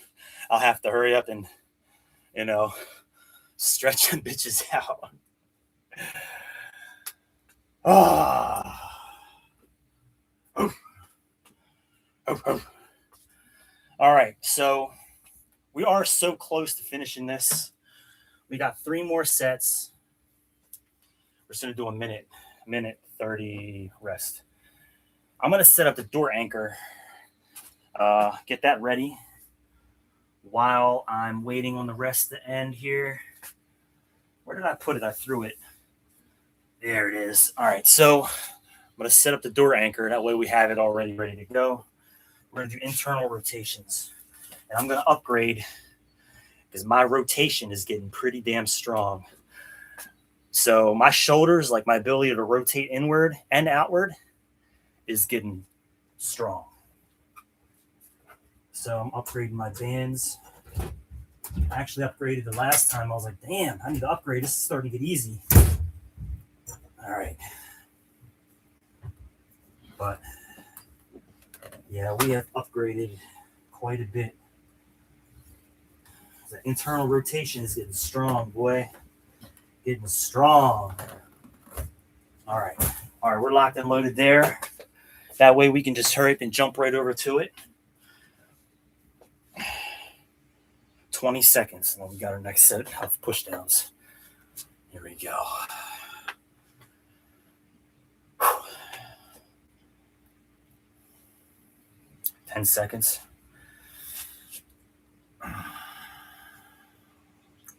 I'll have to hurry up and, stretch them bitches out. All right, so we are so close to finishing this. We got 3 more sets. We're just going to do a minute 30 rest. I'm going to set up the door anchor. Get that ready while I'm waiting on the rest to end here. Where did I put it? I threw it. There it is. All right, so I'm going to set up the door anchor. That way we have it already ready to go. We're going to do internal rotations. And I'm going to upgrade because my rotation is getting pretty damn strong. So my shoulders, like my ability to rotate inward and outward, is getting strong. So I'm upgrading my bands. I actually upgraded the last time. I was like, damn, I need to upgrade. This is starting to get easy. All right. But yeah, we have upgraded quite a bit. The internal rotation is getting strong, boy. Getting strong. All right. All right, we're locked and loaded there. That way we can just hurry up and jump right over to it. 20 seconds, and then we got our next set of push downs. Here we go. 10 seconds.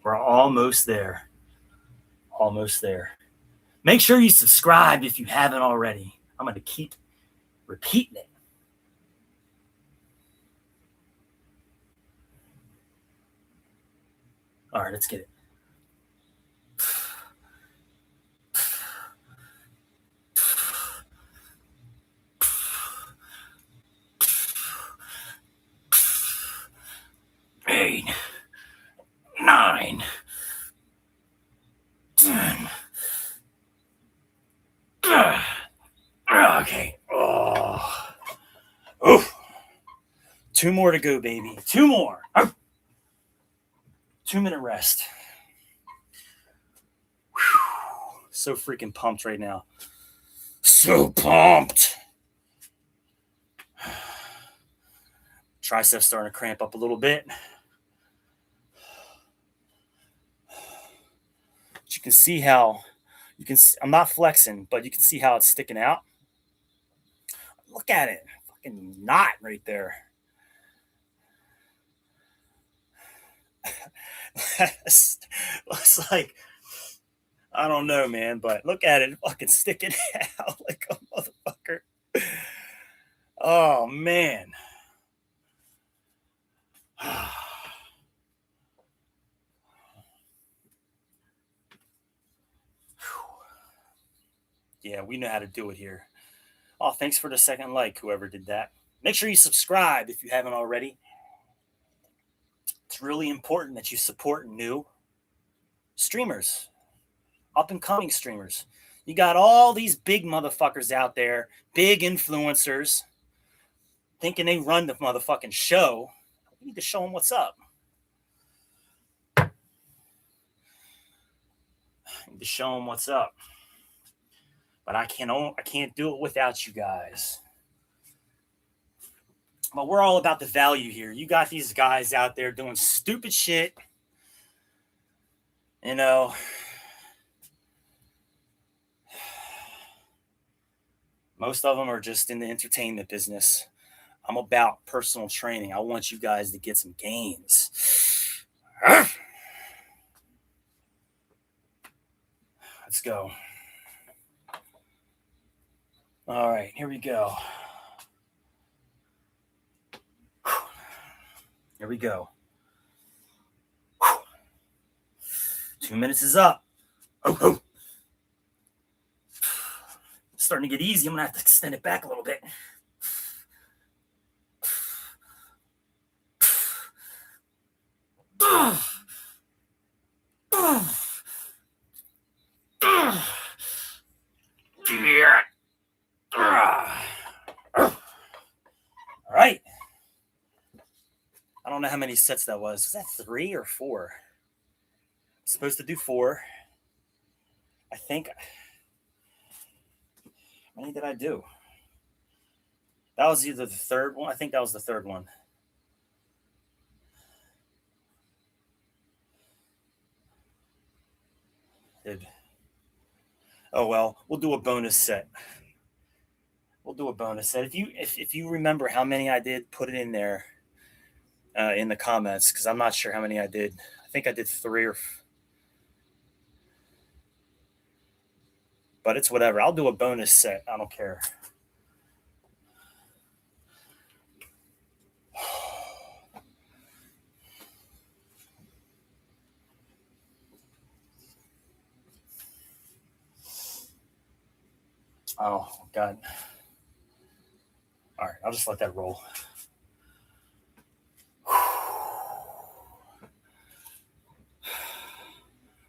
We're almost there. Almost there. Make sure you subscribe if you haven't already. I'm going to keep repeating it. All right, let's get it. Eight, 9, 10. Okay. Oh. Oof. 2 more to go, baby. 2 more. 2-minute rest. Whew. So freaking pumped right now. So pumped. Triceps starting to cramp up a little bit. But you can see how I'm not flexing, but you can see how it's sticking out. Look at it. Fucking knot right there. Looks like, I don't know, man, but look at it fucking sticking out like a motherfucker. Oh, man. Yeah, we know how to do it here. Oh, thanks for the second like, whoever did that. Make sure you subscribe if you haven't already. It's really important that you support new streamers, up and coming streamers. You got all these big motherfuckers out there, big influencers, thinking they run the motherfucking show. We need to show them what's up. I need to show them what's up. But I can't do it without you guys. But we're all about the value here. You got these guys out there doing stupid shit. You know, most of them are just in the entertainment business. I'm about personal training. I want you guys to get some gains. Let's go. All right, here we go. Here we go. 2 minutes is up. Oh. Starting to get easy. I'm going to have to extend it back a little bit. All right. I don't know how many sets that was. Was that 3 or 4? Supposed to do 4. I think. How many did I do? That was either the third one. I think that was the third one. Oh well, we'll do a bonus set. We'll do a bonus set. If you remember how many I did, put it in there in the comments, because I'm not sure how many I did. I think I did 3 or. But it's whatever. I'll do a bonus set. I don't care. Oh, God. All right, I'll just let that roll.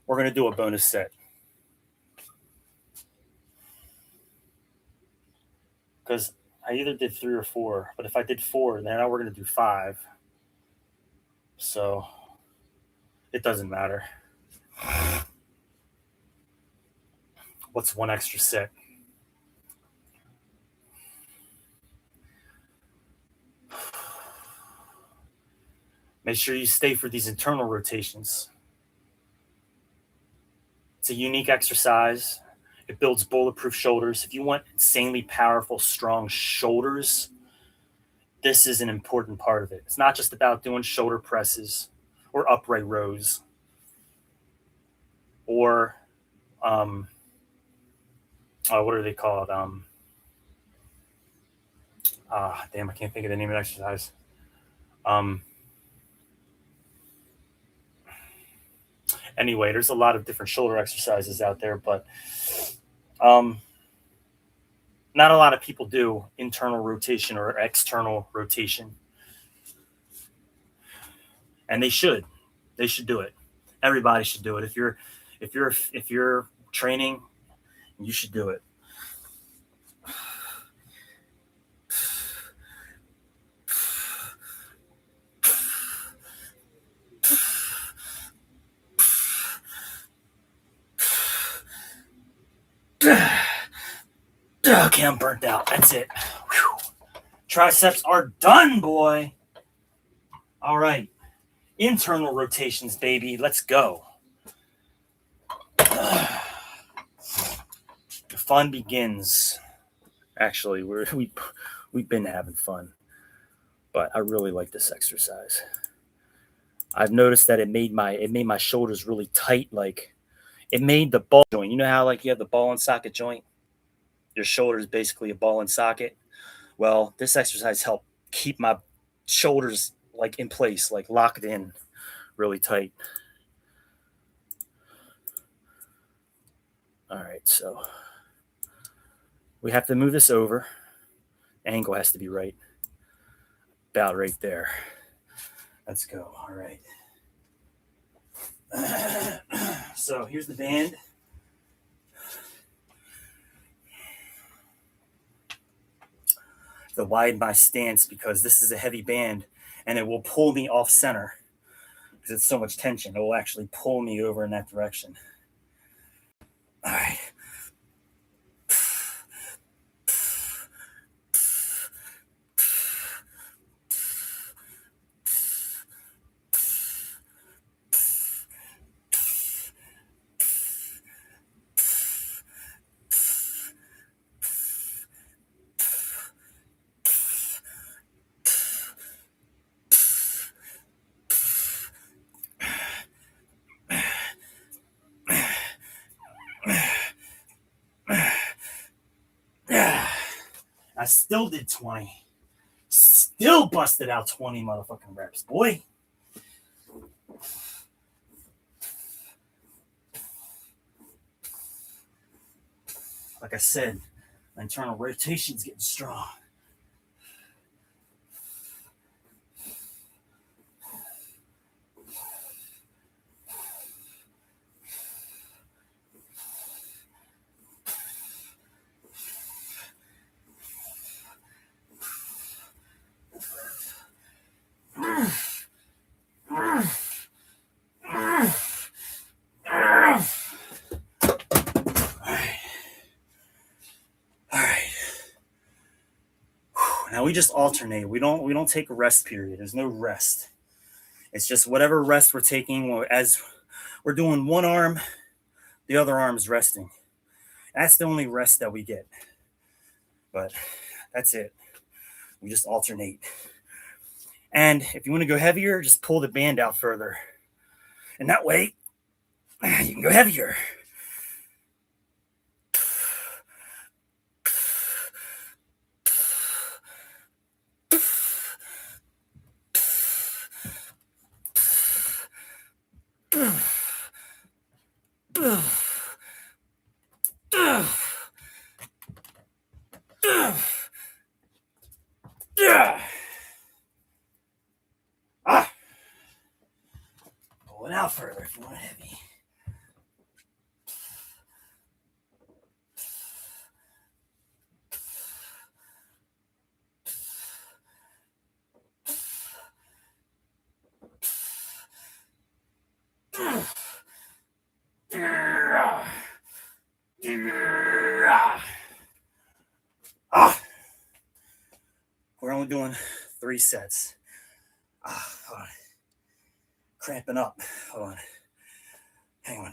We're going to do a bonus set. Because I either did 3 or 4. But if I did 4, then now we're going to do 5. So it doesn't matter. What's one extra set? Make sure you stay for these internal rotations. It's a unique exercise. It builds bulletproof shoulders. If you want insanely powerful, strong shoulders, this is an important part of it. It's not just about doing shoulder presses or upright rows or what are they called? Damn, I can't think of the name of the exercise. Anyway, there's a lot of different shoulder exercises out there, but not a lot of people do internal rotation or external rotation. And they should. They should do it. Everybody should do it. If you're training, you should do it. Okay, I'm burnt out. That's it. Whew. Triceps are done, boy. All right. Internal rotations, baby. Let's go. The fun begins. Actually, we've been having fun, but I really like this exercise. I've noticed that it made my shoulders really tight. Like it made the ball joint. You know how like you have the ball and socket joint? Your shoulder is basically a ball and socket. Well, this exercise helped keep my shoulders like in place, like locked in really tight. All right, so we have to move this over. Angle has to be right. About right there. Let's go. All right. So here's the band. To widen my stance because this is a heavy band and it will pull me off center because it's so much tension. It will actually pull me over in that direction. All right. I still did 20. Still busted out 20 motherfucking reps, boy. Like I said, my internal rotation's getting strong. Now we just alternate. We don't take a rest period. There's no rest. It's just whatever rest we're taking as we're doing one arm the other arm is resting. That's the only rest that we get. But that's it. We just alternate. And if you want to go heavier, just pull the band out further. And that way, you can go heavier. Pull it out further if you want it heavy. We're only doing 3 sets. Hold on. Cramping up. Hold on. Hang on.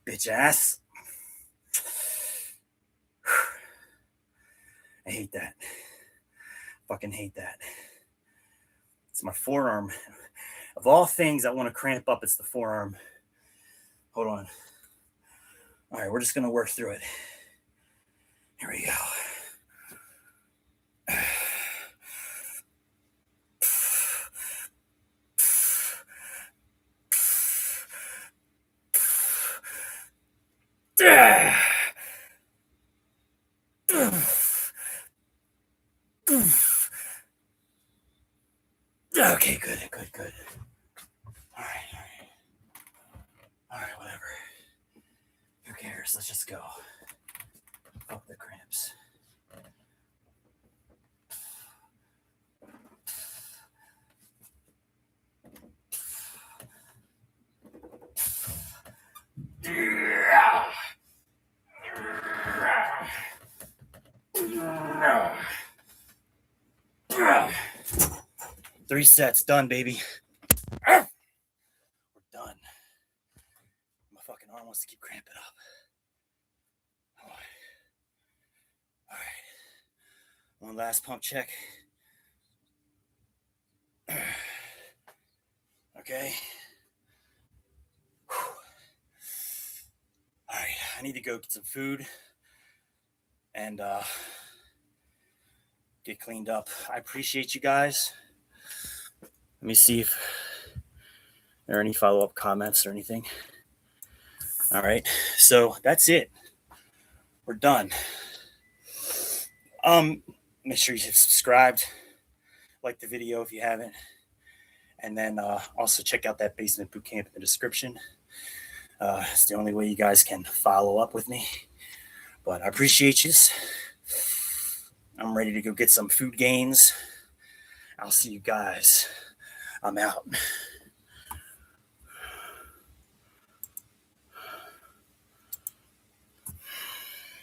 Bitch ass. I hate that. Fucking hate that. It's my forearm. Of all things I want to cramp up, it's the forearm. Hold on. All right, we're just going to work through it. Here we go. Okay, good. All right, whatever. Who cares? Let's just go. Fuck the cramps. Three sets done, baby. We're done. My fucking arm wants to keep cramping up. All right. One last pump check. Okay. All right, I need to go get some food and get cleaned up. I appreciate you guys. Let me see if there are any follow-up comments or anything. All right, so that's it. We're done. Make sure you've subscribed, like the video if you haven't, and then also check out that basement boot camp in the description. It's the only way you guys can follow up with me. But I appreciate you. I'm ready to go get some food gains. I'll see you guys. I'm out.